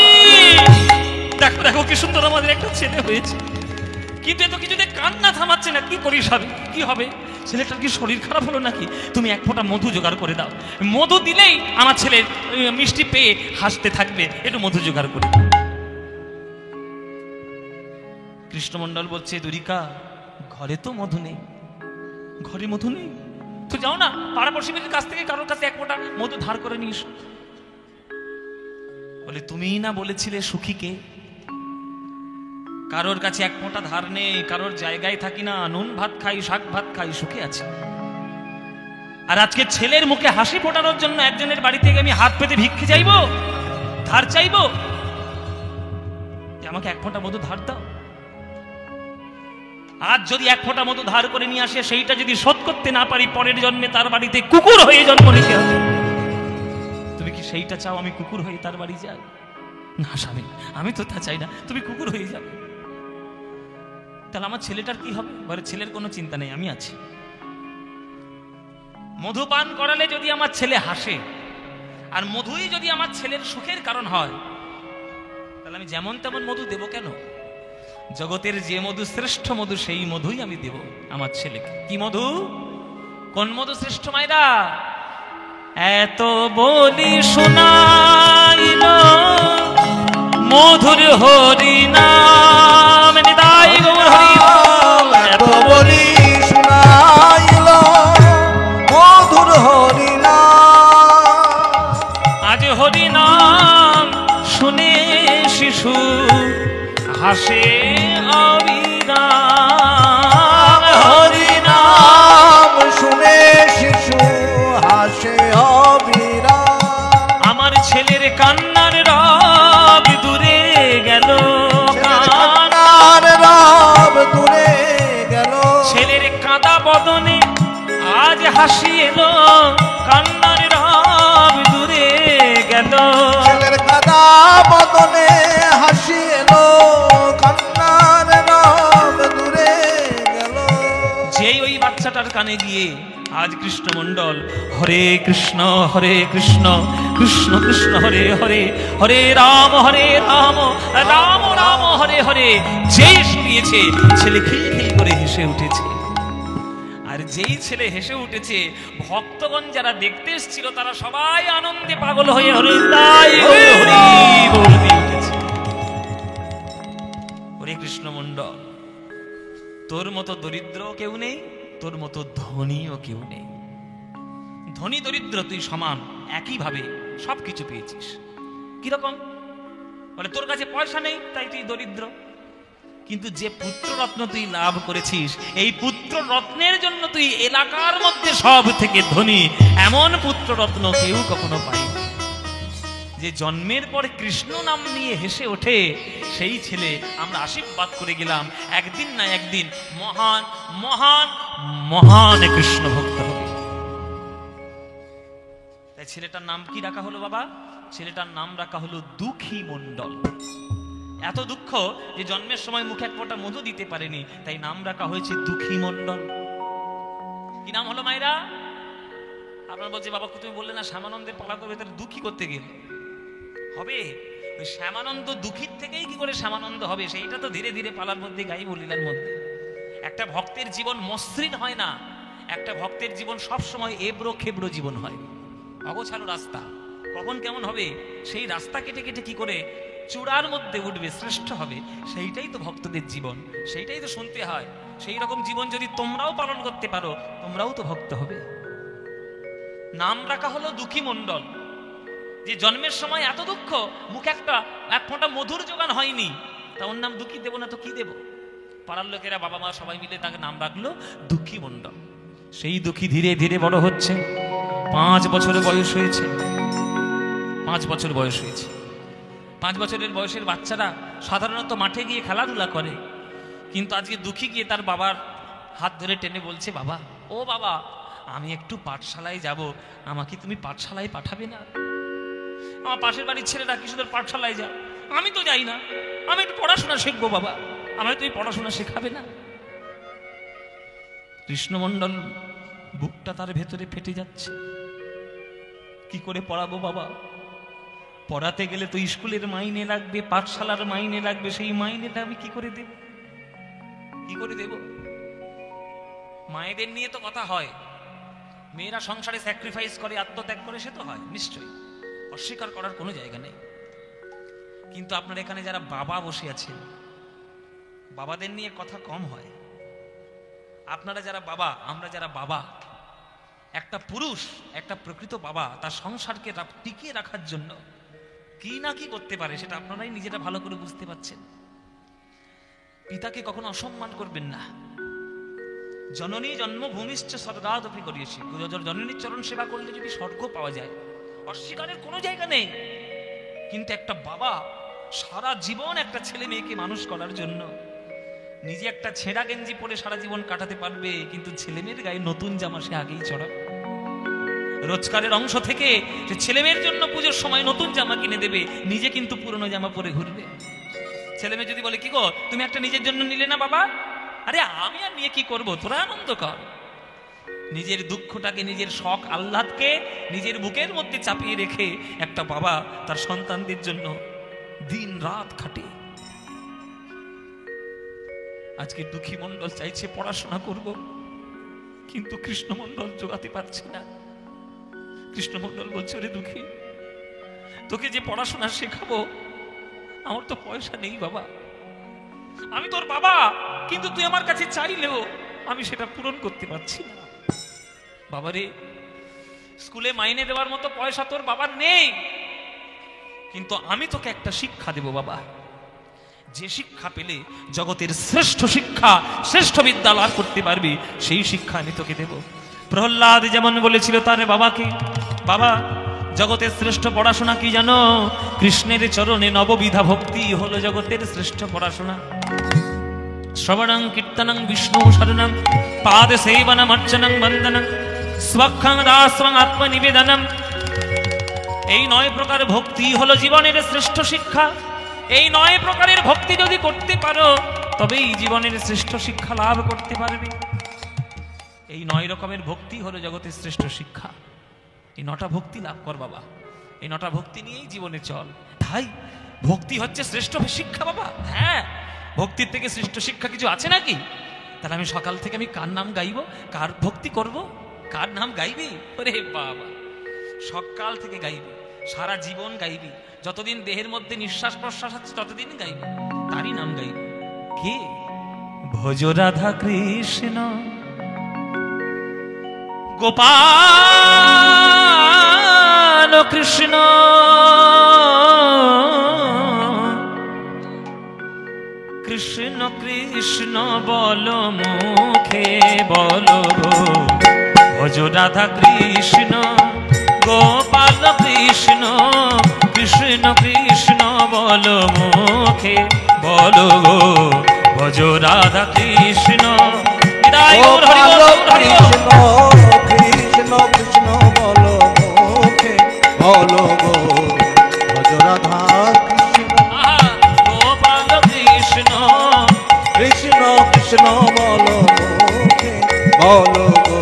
দেখো দেখো কি সুন্দর আমাদের একটা ছেলে হয়েছে, কিন্তু এত কিছুতে কান্না থামাচ্ছে না, কি করি স্বামী, কি হবে? ছেলেটার কি শরীর খারাপ হলো নাকি? তুমি এক ফোঁটা মধু জোগাড় করে দাও, মধু দিলেই আমার ছেলে মিষ্টি পেয়ে হাসতে থাকবে, একটু মধু জোগাড় করে দাও। কৃষ্ণমণ্ডল বলছে, দুরিকা ঘরে তো মধু নেই, ঘরে মধু নেই, তো যাও না পাড়া পড়শিদের কাছ থেকে কারোর কাছে এক ফোঁটা মধু ধার করে নিস। বলে, তুমিই না বলেছিলে সুখীকে কারোর কাছে এক ফোঁটা ধার নেই, কারোর জায়গায় থাকি না, নুন ভাত খাই শাক ভাত খাই সুখে আছে। আর আজকে ছেলের মুখে হাসি ফোটানোর জন্য একজনের বাড়ি থেকে আমি হাত পেতে ভিক্ষে চাইবো, ধার চাইবো, আমাকে এক ফোঁটা মধু ধার দাও। আজ যদি এক ফোঁটা মধু ধার করে নিয়ে আসে, সেইটা যদি শোধ করতে না পারি, পরের জন্মে তার বাড়িতে কুকুর হয়ে জন্ম নিতে হবে। তুমি কি সেইটা চাও আমি কুকুর হয়ে তার বাড়ি যাই? না স্বামী, আমি তো তা চাই না, তুমি কুকুর হয়ে যাবে। তাহলে আমার ছেলেটার কি হবে? বলে, ছেলের কোনো চিন্তা নেই, আমি আছি। মধু পান করালে যদি আমার ছেলে হাসে, আর মধুই যদি আমার ছেলের সুখের কারণ হয়, তাহলে আমি যেমন তেমন মধু দেব কেন? জগতের যে মধু শ্রেষ্ঠ মধু, সেই মধুই আমি দেব আমার ছেলেকে। কি মধু? কোন মধু শ্রেষ্ঠ মায়েরা? এত বলি শোনাইল মধুর হরি নাম, নিতাই গৌর হরি বল। এত বলি শোনাইল মধুর হরি নাম, আজ হরি নাম শুনে শিশু হাসে অবিরাম, হরি নাম শুনে শিশু হাসে অবিরাম। আমার ছেলের কান্নার রব দূরে গেল, কান্নার রব দূরে গেল, ছেলের কাঁদা বদনে আজ হাসি এলো, কান্নার রব দূরে গেল। ছেলের কাদা বদনে হাসি এলো, কান্নার রব দূরে গেল। যেই ওই বাচ্চাটার কানে গিয়ে আজ কৃষ্ণমণ্ডল হরে কৃষ্ণ কৃষ্ণ কৃষ্ণ হরে হরে, হরে রাম রাম রাম হরে হরে, যেই শুনিয়েছে ছেলে খিলখিল করে হেসে উঠেছে। আর যেই ছেলে হেসে উঠেছে, ভক্তগণ যারা দেখতে এসেছিল তারা সবাই আনন্দে পাগল হয়ে হরে তাই হরি বল দিয়ে উঠেছে। কৃষ্ণমণ্ডল, তোর মতো দরিদ্র কেউ নেই, তোর মতো ধনীও কেউ নেই। ধনী দরিদ্র তুই সমান, একইভাবে সবকিছু পেয়েছিস। কিরকম? বলে তোর কাছে পয়সা নেই তাই তুই দরিদ্র, কিন্তু যে পুত্র রত্ন তুই লাভ করেছিস, এই পুত্র রত্নের জন্য তুই এলাকার মধ্যে সব থেকে ধনী। এমন পুত্র রত্ন কেউ কখনো পায়নি। যে জন্মের পরে কৃষ্ণ নাম নিয়ে হেসে ওঠে, সেই ছেলে আমরা আশীর্বাদ করে গেলাম একদিন না একদিন মহান মহান মহান কৃষ্ণ ভক্ত হবে। তাই ছেলেটার নাম কি রাখা হলো বাবা? ছেলেটার নাম রাখা হলো দুঃখী মণ্ডল। এত দুঃখ যে জন্মের সময় মুখে এক ফোঁটা মধু দিতে পারেনি, তাই নাম রাখা হয়েছে দুঃখী মণ্ডল। কি নাম হলো মায়েরা? আপনার বলছে বাবা তুমি বললে না শ্যামানন্দের পালা করবে, তাহলে দুঃখী করতে গেলে হবে? ওই শ্যামানন্দ দুঃখীর থেকেই কি করে শ্যামানন্দ হবে, সেইটা তো ধীরে ধীরে পালার মধ্যে গাই বলিলার মধ্যে। একটা ভক্তের জীবন মসৃণ হয় না, একটা ভক্তের জীবন সব সময় এবড়ো খেবড়ো জীবন হয়, অগোছালো রাস্তা। কখন কেমন হবে সেই রাস্তা কেটে কেটে কি করে চূড়ার মধ্যে উঠবে, শ্রেষ্ঠ হবে, সেইটাই তো ভক্তদের জীবন, সেইটাই তো শুনতে হয়। সেই রকম জীবন যদি তোমরাও পালন করতে পারো, তোমরাও তো ভক্ত হবে। নাম রাখা হলো দুঃখী মণ্ডল। যে জন্মের সময় এত দুঃখ, মুখে এক ফোঁটা মধুর জোগান হয়নি, তা ওর নাম দুঃখী দেব না তো কি দেব? পাড়ার লোকেরা বাবা মা সবাই মিলে তাকে নাম রাখলো দুঃখী মণ্ডল। সেই দুঃখী ধীরে ধীরে বড় হচ্ছে। 5 বছর বয়স হয়েছে। 5 বছর বয়স হয়েছে। 5 বছরের বয়সের বাচ্চারা সাধারণত মাঠে গিয়ে খেলাধুলা করে, কিন্তু আজকে দুঃখী গিয়ে তার বাবার হাত ধরে টেনে বলছে, বাবা ও বাবা আমি একটু পাঠশালায় যাব, আমাকে তুমি পাঠশালায় পাঠাবে না? আমার পাশের বাড়ির ছেলেরা কি সুন্দর পাঠশালায় যায়, আমি তো যাই না, আমি একটু পড়াশোনা শিখবো, বাবা আমাকে তুমি পড়াশোনা শেখাবে না? কৃষ্ণমণ্ডল বুকটা তার ভেতরে ফেটে যাচ্ছে। কি করে পড়াবো বাবা? পড়াতে গেলে তো স্কুলের মাইনে লাগবে, পাঠশালার মাইনে লাগবে, সেই মাইনেটা আমি কি করে দেব? কি করে দেব? মায়েদের নিয়ে তো কথা হয়, মেয়েরা সংসারে স্যাক্রিফাইস করে, আত্মত্যাগ করে, সে তো হয় নিশ্চয়ই, অস্বীকার করার কোনো জায়গা নেই। কিন্তু আপনার এখানে যারা বাবা বসে আছেন, বাবাদের নিয়ে কথা কম হয়। আপনারা যারা বাবা, আমরা যারা বাবা, একটা পুরুষ, একটা প্রকৃত বাবা তার সংসারকে টিকিয়ে রাখার জন্য কি না কি করতে পারে, সেটা আপনারাই নিজেরা ভালো করে বুঝতে পারছেন। পিতাকে কখনো অসম্মান করবেন না। জননী জন্মভূমিশ্চ স্বর্গাদপি করিয়েছি, জননীর চরণ সেবা করলে যদি স্বর্গ পাওয়া যায়, অস্বীকারের কোনো জায়গা নেই। কিন্তু একটা বাবা সারা জীবন একটা ছেলে মেয়েকে মানুষ করার জন্য নিজে একটা ছেঁড়া গেঞ্জি পরে সারা জীবন কাটাতে পারবে, কিন্তু ছেলে মেয়ের গায়ে নতুন জামা সে আগেই চড়াবে। রোজগারের অংশ থেকে যে ছেলে মেয়ের জন্য পুজোর সময় নতুন জামা কিনে দেবে, নিজে কিন্তু পুরনো জামা পরে ঘুরবে। ছেলে মেয়ে যদি বলে কি গো তুমি একটা নিজের জন্য নিলে না বাবা, আরে আমি আর নিয়ে কি করব, তোরা আনন্দ কর। নিজের দুঃখটাকে, নিজের শখ আহ্লাদকে নিজের বুকের মধ্যে চাপিয়ে রেখে একটা বাবা তার সন্তানদের জন্য দিন রাত খাটে। আজকে দুঃখী মণ্ডল চাইছে পড়াশোনা করব, কিন্তু কৃষ্ণমণ্ডল জোগাতে পারছে না। কৃষ্ণমণ্ডল বলছে, ওরে দুঃখী, তোকে যে পড়াশোনা শেখাবো আমার তো পয়সা নেই বাবা, আমি তোর বাবা, কিন্তু তুই আমার কাছে চাইলেও আমি সেটা পূরণ করতে পারছি না। বাবারে, স্কুলে মাইনে দেওয়ার মতো পয়সা তোর বাবার নেই, কিন্তু আমি তোকে একটা শিক্ষা দেব বাবা, যে শিক্ষা পেলে জগতের শ্রেষ্ঠ শিক্ষা, শ্রেষ্ঠ বিদ্যা লাভ করতে পারবি, সেই শিক্ষা আমি তোকে দেব। প্রহ্লাদ যেমন বলেছিল তার বাবাকে, বাবা জগতের শ্রেষ্ঠ পড়াশোনা কি জানো? কৃষ্ণের চরণে নববিধা ভক্তি হলো জগতের শ্রেষ্ঠ পড়াশোনা। শ্রবণং কীর্তনং বিষ্ণু শরণং পাদ সেবনম অর্চনং বন্দনং স্বক্ষং দাস্বং আত্মনিবেদনম। এই 9 প্রকার ভক্তি হলো জীবনের শ্রেষ্ঠ শিক্ষা। এই 9 প্রকারের ভক্তি যদি করতে পারো, তবেই জীবনের শ্রেষ্ঠ শিক্ষা লাভ করতে পারবে। এই 9 রকমের ভক্তি হলো জগতের শ্রেষ্ঠ শিক্ষা। এই 9টা ভক্তি লাভ কর বাবা, এই 9টা ভক্তি নিয়েই জীবনে চল। তাই ভক্তি হচ্ছে শ্রেষ্ঠ শিক্ষা বাবা। হ্যাঁ, ভক্তির থেকে শ্রেষ্ঠ শিক্ষা কিছু আছে নাকি? তাহলে আমি সকাল থেকে আমি কার নাম গাইবো, কার ভক্তি করব, কার নাম গাইবি? ওরে বাবা, সকাল থেকে গাইবি, সারা জীবন গাইবি, যতদিন দেহের মধ্যে নিঃশ্বাস প্রশ্বাস আছে ততদিন গাইবি, তারই নাম গাইবি। কি ভজ রাধা কৃষ্ণ গোপাল কৃষ্ণ কৃষ্ণ কৃষ্ণ বল মুখে বল গো ভজ রাধা কৃষ্ণ গোপাল কৃষ্ণ কৃষ্ণ কৃষ্ণ বল মুখে বল গো ভজ রাধা কৃষ্ণ গোপাল কৃষ্ণ কৃষ্ণ কৃষ্ণ বলো মুখে বলো গো ভজ রাধা কৃষ্ণ গোপাল কৃষ্ণ কৃষ্ণ কৃষ্ণ বলো মুখে বলো গো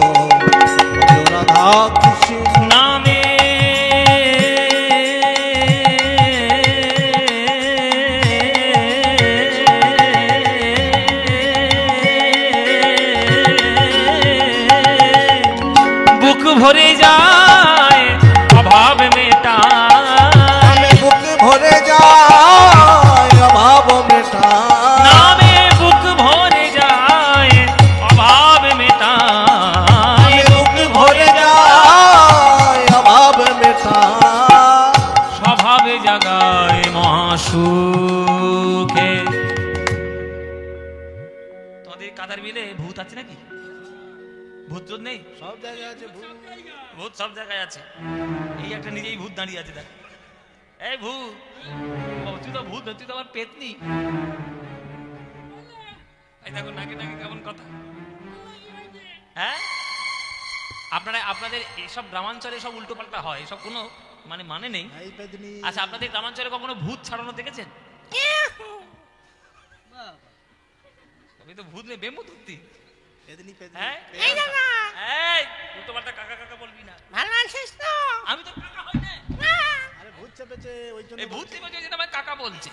ভজ রাধা কৃষ্ণ নামে ভরে যায় অভাব মেটায় বুক ভরে যায় অভাব মেটায় নামে বুক ভরে যায় অভাব মেটায় বুক ভরে যায় অভাব মেটায় স্বভাবে জাগায় মহাসুখে। তোদের কাদার বিলে ভূত আছে নাকি? ভূত তো নেই? সব জায়গায় আছে ভূত সব জায়গায় আছে। এই একটা নিজেই ভূত দাঁড়িয়ে আছে দেখ। এই ভূত, তুই তো ভূত, তুই তো আমার পেতনি। এই দেখো নাকি নাকি কেমন কথা। হ্যাঁ, আপনাদের এসব গ্রামাঞ্চলে সব উল্টো পাল্টা হয়, এসব কোনো মানে নেই। আচ্ছা, আপনাদের গ্রামাঞ্চলে কখনো ভূত ছাড়ানো দেখেছেন? আমি তো ভূত নেই, বেমু ধরতি। আমি তো কাকা হই না। ভূত চেপেছে ওই জন্য ভূত চেপেছে যেটা আমায় কাকা বলছে।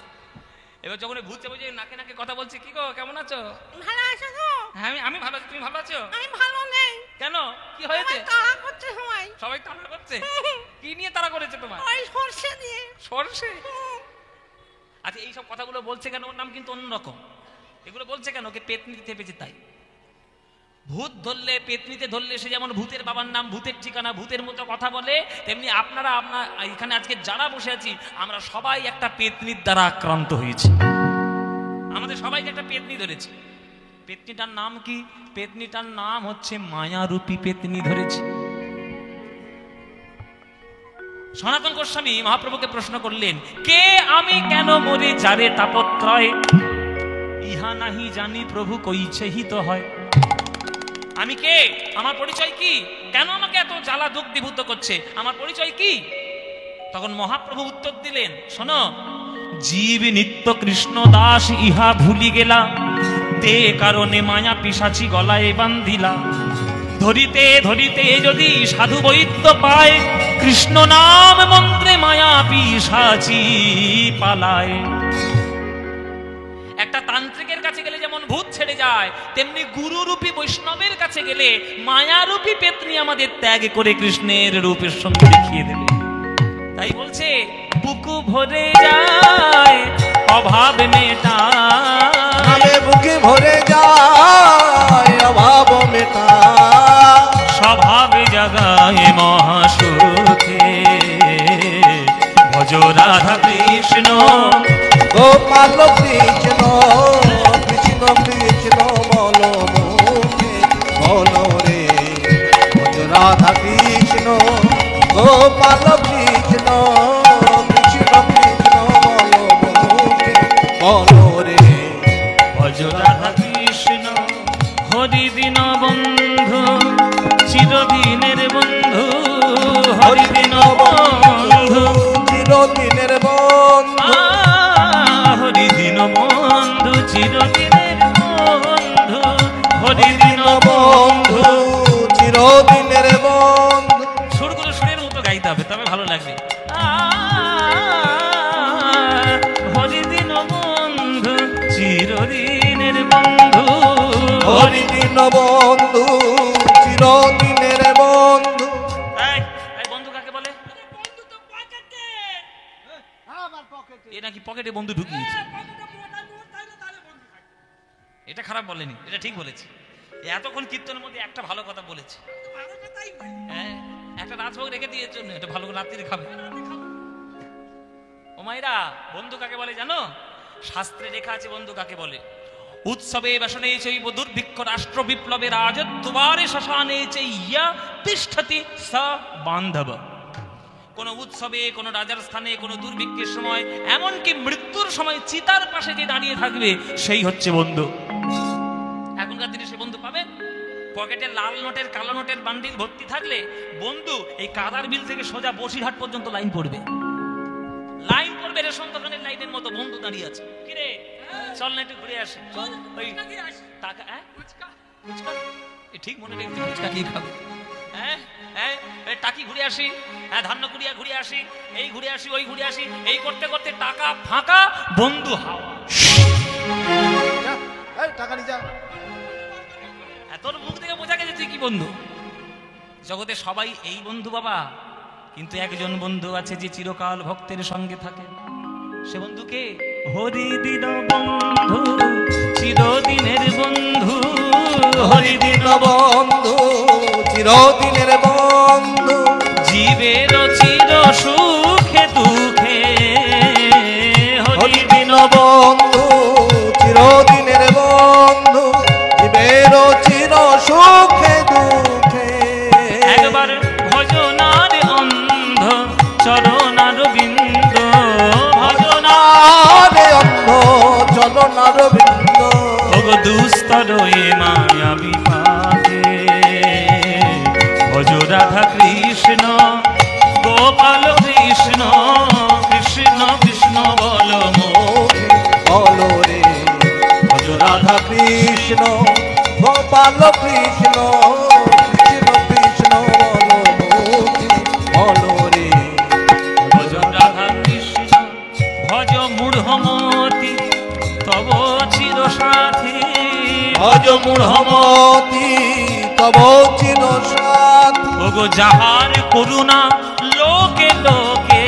এবার যখন ভূত চেপেছে নাকে নাকে কথা বলছে, কি গো কেমন আছো? ভালো আছো গো? হ্যাঁ আমি ভালো আছি, তুমি ভালো আছো? আমি ভালো নেই। কেন, কি হয়েছে? তাড়া করছে সবাই। সবাই তাড়া করছে? কি নিয়ে তাড়া করেছে তোমার? ওই সরষে দিয়ে। সরষে? আচ্ছা, এইসব কথাগুলো বলছে কেন? ওর নাম কিন্তু অন্যরকম। এগুলো বলছে কেন? ওকে পেতনিতে চেপেছে তাই। ভূত ধরলে, পেতনিতে ধরলে সে যেমন ভূতের বাবার নাম, ভূতের ঠিকানা, ভূতের মতো কথা বলে, তেমনি আপনার এখানে আজকে যারা বসে আছি আমরা সবাই একটা পেতনির দ্বারা আক্রান্ত হয়েছি। আমাদের সবাইকে একটা পেতনি ধরেছে। পেতনিটার নাম কি? পেতনিটার নাম হচ্ছে মায়ারূপী পেতনি ধরেছে। সনাতন গোস্বামী মহাপ্রভুকে প্রশ্ন করলেন, কে আমি কেন মরি যারে তাপত্রয়, ইহা নাহি জানি প্রভু কইছে হিত হয়। আমি কে? আমার পরিচয় কি? কেন আমাকে এত জ্বালা দুঃখ বিভূত করছে? আমার পরিচয় কি? তখন মহাপ্রভু উত্তর দিলেন, শোনো, জীব নিত্য কৃষ্ণ দাস ইহা ভুলি গেলা, তে কারণে মায়া পিশাচি গলায় বান্ধিলা। ধরিতে ধরিতে যদি সাধু বৈদ্য পায়, কৃষ্ণ নাম মন্ত্রে মায়া পিশাচি পালায়। একটা তান্ত্রিকের কাছে গেলে যেমন ভূত ছেড়ে যায়, তেমনি গুরুরূপী বৈষ্ণবের কাছে গেলে মায়ারূপী পেতনি আমাদের ত্যাগ করে কৃষ্ণের রূপের সঙ্গে দেখিয়ে দেবে। তাই বলছে, বুকু ভরে যায় অভাব মেটায়, বুকে ভরে যায় অভাব মেটায়, স্বভাবে জাগায় মহাসুখে। ভজ রাধা কৃষ্ণ গোপাল কৃষ্ণ কৃষ্ণ কৃষ্ণ বলো মুখে বলো রে ভজ রাধা কৃষ্ণ গোপাল কৃষ্ণ কৃষ্ণ কৃষ্ণ বলো মুখে বলো রে ভজ রাধা কৃষ্ণ। হরি দিন বন্ধু চিরদিনের বন্ধু, হরি দিন বন্ধু চিরদিনের বন্ধু, হরি দিন বন্ধু চিরদিনের বন্ধু, হরি দিন বন্ধু চিরদিনের বন্ধু। সুরগুলো সুরের মতো গাইতে হবে, তবে ভালো লাগবে। হরি দিন বন্ধু চিরদিনের বন্ধু, হরি দিন বন্ধু চিরদিনের বন্ধু। বন্ধু কাকে বলে? এ নাকি পকেটে বন্ধু ঢুকিয়েছে। এটা খারাপ বলেনি, এটা ঠিক বলেছে। এতক্ষণ কীর্তনের মধ্যে একটা ভালো কথা বলেছে। হ্যাঁ, একটা রাজভোগ রেখে দিয়ের জন্য এটা ভালো রাত্রি খাবে। ও মায়েরা, বন্ধু কাকে বলে জানো? শাস্ত্রে লেখা আছে বন্ধু কাকে বলে। উৎসবে বসনে চৈব দুর্ভিক্ষ রাষ্ট্র বিপ্লবের রাজদ্বারে শ্মশানে চৈয়া তিষ্ঠতি স বান্ধব। কোন উৎসবে, কোন রাজার স্থানে, কোন দুর্ভিক্ষের সময়, এমনকি মৃত্যুর সময় চিতার পাশে যে দাঁড়িয়ে থাকবে সেই হচ্ছে বন্ধু। এখনকার দিনে সে বন্ধু পাবে? পকেটে লাল নোটের কালো নোটের বান্ডিল ভর্তি থাকলে বন্ধু এই কাদার বিল থেকে সোজা বসিরহাট পর্যন্ত লাইন পড়বে, লাইন পড়বে রেশন দোকানের লাইনের মতো। বন্ধু দাঁড়িয়ে আছে, কিরে চল না একটু ঘুরে আসি, চল ওই টাকা ফুচকা ঠিক মনে রেখে ফুচকা কি খাবে, হ্যাঁ হ্যাঁ টাকি ঘুরে আসি, হ্যাঁ ধান্য কুড়িয়া ঘুরে আসি, এই ঘুরে আসি ওই ঘুরে আসি, এই করতে করতে টাকা ফাঁকা, বন্ধু হাওয়া। টাকা নিয়ে যা। তোর মুখ থেকে বোঝা গেছে তুই কি বন্ধু। জগতে সবাই এই বন্ধু বাবা, কিন্তু একজন বন্ধু আছে যে চিরকাল ভক্তের সঙ্গে থাকে। সে বন্ধুকে হরিদিন বন্ধু, চিরদিনের বন্ধু, হরিদিন বন্ধু, চিরদিনের বন্ধু, জীবের চির সুখে দুঃখে। হরিদিন বন্ধু, চিরদিনের বন্ধু, জীবের চির সুখে দুঃখে। একবার ভজনার অন্ধ চরণার বিন্দ, ভজনার অন্ধ চরণার বিন্দ। ওগো দুস্তর এ মায়া বিপাকে, ভজ রাধা কৃষ্ণ গোপাল কৃষ্ণ, কৃষ্ণ কৃষ্ণ বল মুখে বলো রে, ভজ রাধা কৃষ্ণ গোপাল কৃষ্ণ, কৃষ্ণ কৃষ্ণ বলো মুখে বলো রে। ভজ রাধা কৃষ্ণ ভজ মূঢ়মতি তব চির সাথী, ভজ মূঢ়মতি তব চির সাথী। ওগো যাহার করুণা লোকে লোকে,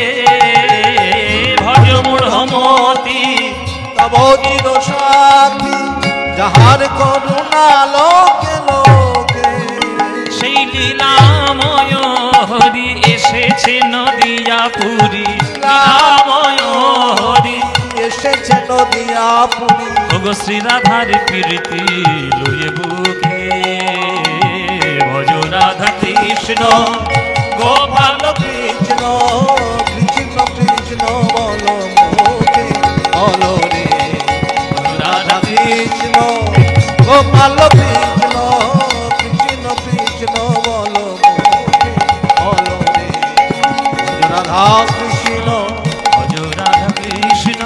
ভজ মূঢ়মতি তব চির সাথী, যাহার করুণা লোকে লোকে। সেই লীলাময় হরি এসেছে নদিয়া পুরী, লীলাময় হরি এসেছে নদিয়া পুরী। ওগো শ্রী রাধার প্রীতি লয়ে বুকে, ভজ রাধা কৃষ্ণ গোপাল কৃষ্ণ কৃষ্ণ কৃষ্ণ বলো মুখে বলো রে, রাধা কৃষ্ণ গোপাল কৃষ্ণ, কৃষ্ণ কৃষ্ণ বলো মুখে বলো রে, রাধা কৃষ্ণ। ভজ রাধা কৃষ্ণ,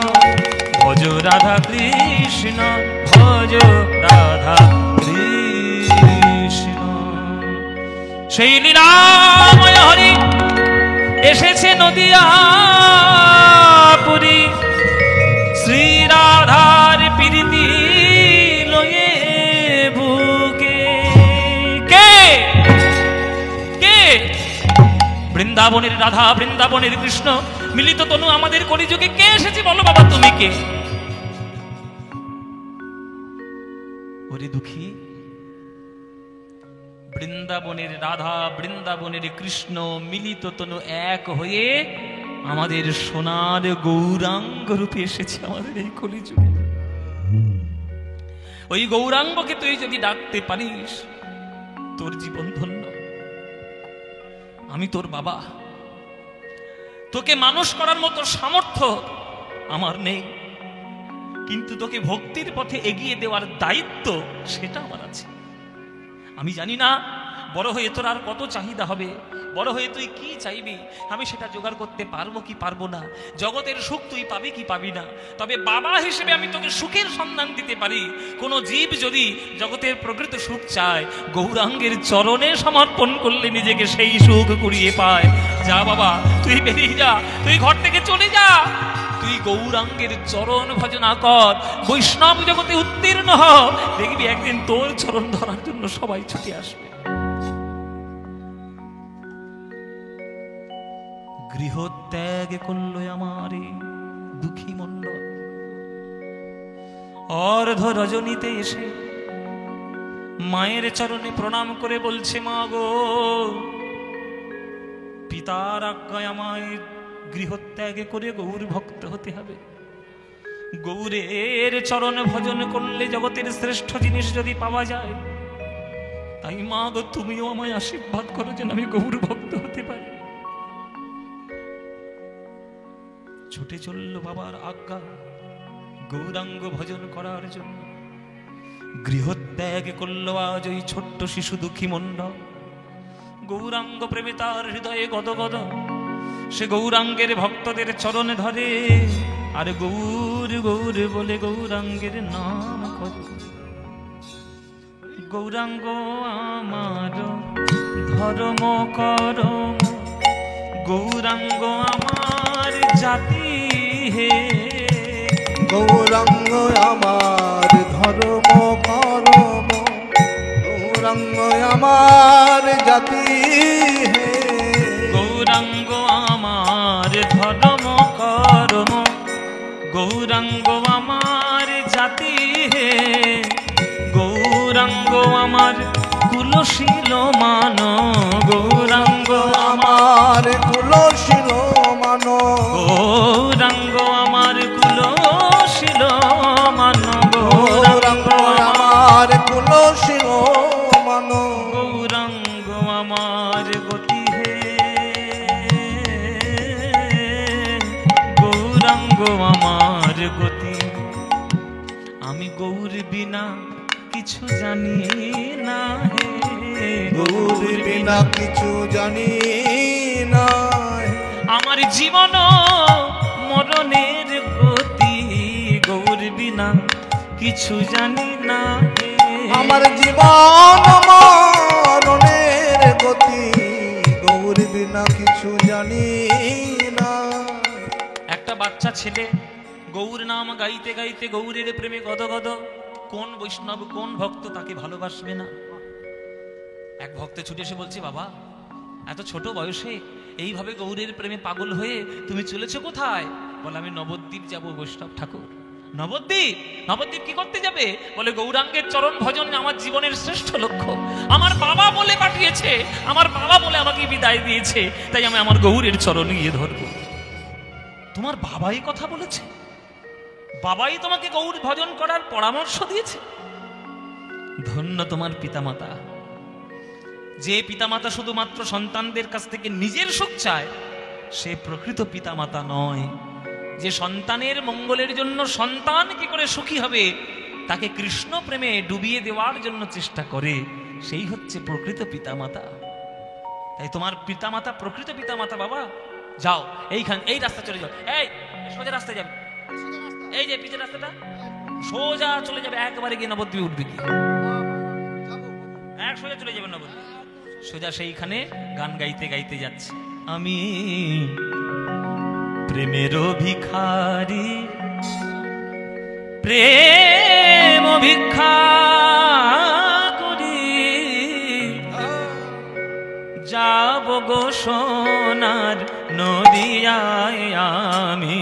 ভজ রাধা কৃষ্ণ, ভজ রাধা কৃষ্ণ। সেই লীলাময় হরি এসেছে নদিয়া পুরী, শ্রী রাধার প্রীতি লয়ে বুকে। কে কে? বৃন্দাবনের রাধা, বৃন্দাবনের কৃষ্ণ, মিলিত তনু আমাদের কলিযুগে কে এসেছে বলো বাবা, তুমি কে? ওরে দুঃখী, বৃন্দাবনের রাধা, বৃন্দাবনের কৃষ্ণ মিলিত তনু এক হয়ে আমাদের সোনার গৌরাঙ্গ রূপে এসেছে আমাদের এই কলিযুগে। ওই গৌরাঙ্গকে তুই যদি ডাকতে পারিস, তোর জীবন ধন্য। আমি তোর বাবা, তোকে মানুষ করার মতো সামর্থ্য আমার নেই, কিন্তু তোকে ভক্তির পথে এগিয়ে দেওয়ার দায়িত্ব সেটা আমার আছে। আমি জানি না বড় হয়ে তোর আর কত চাহিদা হবে, বড় হয়ে তুই কি চাইবি, আমি সেটা জোগাড় করতে পারবো কি পারবো না, জগতের সুখ তুই পাবি কি পাবি না। তবে বাবা হিসেবে আমি তোকে সুখের সন্ধান দিতে পারি। কোনো জীব যদি জগতের প্রকৃত সুখ চায়, গৌরাঙ্গের চরণে সমর্পণ করলে নিজেকে সেই সুখ কুড়িয়ে পায়। যা বাবা, তুই বেরিয়ে যা, তুই ঘর থেকে চলে যা, তুই গৌরাঙ্গের চরণ ভজনা কর, বৈষ্ণব জগতে উত্তীর্ণ হ, দেখবি একদিন তোর চরণ ধরার জন্য সবাই ছুটে আসবে। গৃহত্যাগ করল আমারে দুঃখী মন্ডল, অর্ধ রজনীতে এসে মায়ের চরণে প্রণাম করে বলছে, মা গো, পিতার আজ্ঞায় আমায় গৃহত্যাগ করে গৌর ভক্ত হতে হবে। গৌরের চরণ ভজন করলে জগতের শ্রেষ্ঠ জিনিস যদি পাওয়া যায়, তাই মা গো তুমিও আমায় আশীর্বাদ করো যেন আমি গৌর ভক্ত হতে পারি। ছুটে চলল বাবার আজ্ঞা গৌরাঙ্গ ভজন করার জন্য। গৃহত্যাগ করল আজ ওই ছোট্ট শিশু দুঃখী মণ্ডল। গৌরাঙ্গ প্রেমে তার হৃদয়ে গদগদ। সে গৌরাঙ্গের ভক্তদের চরণে ধরে আর গৌর গৌর বলে গৌরাঙ্গের নাম করে। গৌরাঙ্গ আমার ধর্ম করম, গৌরাঙ্গ আমার জাতি হে। গৌরাঙ্গ আমার ধর্ম করম, গৌরাঙ্গ আমার জাতি হে। গৌরাঙ্গ আমার ধর্ম করম, গৌরাঙ্গ আমার জাতি হে। গৌরাঙ্গ আমার কুলশীল মান, গৌরাঙ্গ আমার কুলশীল মান, গৌরাঙ্গ আমার কুলশীল মান, গৌরাঙ্গ আমার কুলশীল মান। গৌরাঙ্গ আমার গতি হে, গৌরাঙ্গ আমার গতি। আমি গৌর বিনা কিছু জানি না হে, গৌর বিনা কিছু জানি না। আমার জীবন মরণের গতি, গৌর বিনা কিছু জানি না হে। আমার জীবন মরণের গতি, গৌর বিনা কিছু জানি না। একটা বাচ্চা ছেলে গৌর নাম গাইতে গাইতে গৌরের প্রেমে গদগদ। কোন বৈষ্ণব কোন ভক্ত তাকে ভালোবাসবে না? এক ভক্ত ছুটে এসে বলছে, বাবা এত ছোট বয়সে এইভাবে গৌরের প্রেমে পাগল হয়ে তুমি চলেছো কোথায়? বলে, আমি নবদ্বীপ যাব বৈষ্ণব ঠাকুর। নবদ্বীপ? নবদ্বীপ কি করতে যাবে? বলে, গৌরাঙ্গের চরণ ভজন আমার জীবনের শ্রেষ্ঠ লক্ষ্য। আমার বাবা বলে পাঠিয়েছে, আমার বাবা বলে আমাকে বিদায় দিয়েছে, তাই আমি আমার গৌরের চরণ গিয়ে ধরবো। তোমার বাবাই কথা বলেছে? বাবাই তোমাকে গৌর ভজন করার পরামর্শ দিয়েছে? ধন্য তোমার পিতামাতা। যে পিতামাতা শুধুমাত্র সন্তানদের কাছ থেকে নিজের সুখ চায়, সে প্রকৃত পিতামাতা নয়। যে সন্তানের মঙ্গলের জন্য সন্তান কি করে সুখী হবে তাকে কৃষ্ণ প্রেমে ডুবিয়ে দেওয়ার জন্য চেষ্টা করে, সেই হচ্ছে প্রকৃত পিতামাতা। তাই তোমার পিতামাতা প্রকৃত পিতামাতা। বাবা যাও, এইখান এই রাস্তা চলে যাও, এই সোজা রাস্তায় যাবে, এই যে পিছের রাস্তাটা সোজা চলে যাবে, একবারে গিয়ে নবদ্বীপে উঠবে, কি এক সোজা চলে যাবে নবদ্বীপ। সোজা সেইখানে গান গাইতে গাইতে যাচ্ছে, আমি প্রেমের ভিখারি, প্রেম ভিক্ষা করি, যাব গো সোনার নদিয়ায় আমি।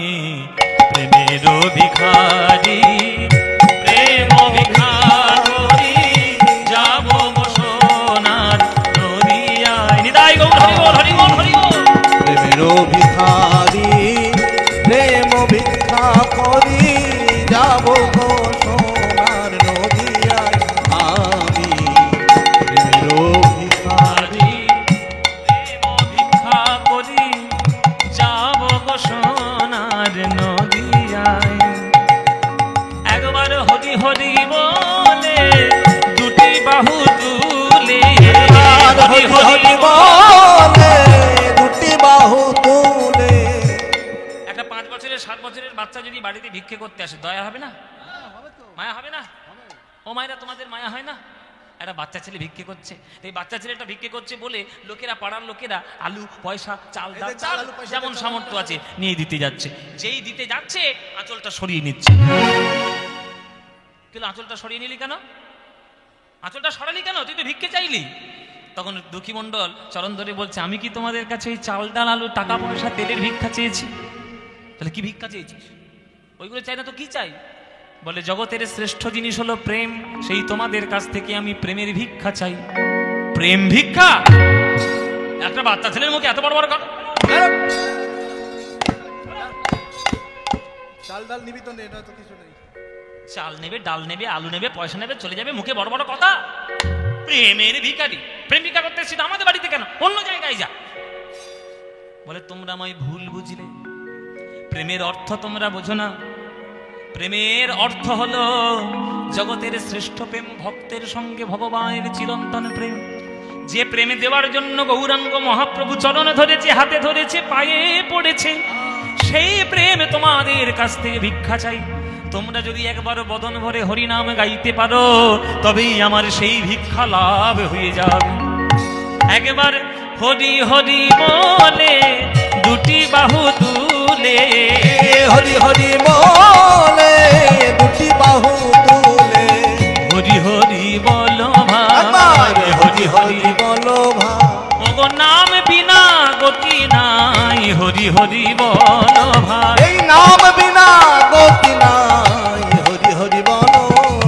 প্রেমের ভিখারি, প্রেম ভিক্ষা করি, যাব গো সোনার নদিয়ায়। নিতাই গৌর হরি বল, হরি বল, হরি বল। প্রেমের ভিখারি, প্রেম ভিক্ষা করি, যাব গো সোনার নদিয়ায় আমি। প্রেমের ভিখারি, প্রেম ভিক্ষা করি, যাব গো সোনার নদিয়ায়। একবার হরি হরি বলে দুটি বাহু তুলে, হরি হরি বলে দুটি বাহু তুলে। একটা 5 বছরের 7 বছরের বাচ্চা যদি বাড়িতে ভিক্ষে করতে আসে, দয়া হবে না? মায়া হবে না? ও মায়েরা, তোমাদের মায়া হয় না? একটা বাচ্চা ছেলে ভিক্ষে করছে, এই বাচ্চা ছেলেটা ভিক্ষে করছে বলে লোকেরা, পাড়ার লোকেরা আলু পয়সা চাল ডাল যেমন সামর্থ্য আছে নিয়ে দিতে যাচ্ছে। যেই দিতে যাচ্ছে আঁচলটা সরিয়ে নিচ্ছে। কিন্তু আঁচলটা সরিয়ে নিলি কেন? আঁচলটা সরালি কেন? তুই তো ভিক্ষে চাইলি। তখন দুঃখী মণ্ডল চরণ ধরে বলছে, আমি কি তোমাদের কাছে ওই চাল ডাল আলু টাকা পয়সা তেলের ভিক্ষা চেয়েছি? তাহলে কি ভিক্ষা চেয়েছিস? ওইগুলো চাই না তো কি চাই? বলে জগতের শ্রেষ্ঠ জিনিস হলো প্রেম, সেই তোমাদের কাছ থেকে আমি প্রেমের ভিক্ষা চাই। প্রেম ভিক্ষা? একটা বাচ্চা ছেলের মুখে এত বড় বড় কথা! চাল ডাল নিবি তো নেই, তো কিছু নেই। চাল নেবে, ডাল নেবে, আলু নেবে, পয়সা নেবে, চলে যাবে, মুখে বড় বড় কথা। প্রেমের ভিখারি, প্রেম ভিক্ষা করতে এসেছি আমাদের বাড়িতে কেন, অন্য জায়গায় যা। বলে তোমরা আমায় ভুল বুঝলে, প্রেমের অর্থ তোমরা বোঝো না। প্রেমের অর্থ হলো জগতের শ্রেষ্ঠ প্রেম, ভক্তের সঙ্গে ভগবানের চিরন্তন প্রেম। যে প্রেমে দেওয়ার জন্য গৌরাঙ্গ মহাপ্রভু চরণ ধরেছে, হাতে ধরেছে, পায়ে পড়েছে, সেই প্রেম তোমাদের কাছ থেকে ভিক্ষা চাই। তোমরা যদি একবার বদন ভরে হরিনাম গাইতে পারো, তবেই আমার সেই ভিক্ষা লাভ হয়ে যাবে। একবার হরি হরি বলে দুটি বাহু তুলে, হরি হরি বলে দুটি বাহু তুলে, হরি হরি বলো একবার ভাই, হরি হরি বলো ভাই। ওগো নাম বিনা গতি নাই, হরি হরি বলো ভাই। এই নাম বিনা গতি নাই, হরি হরি বলো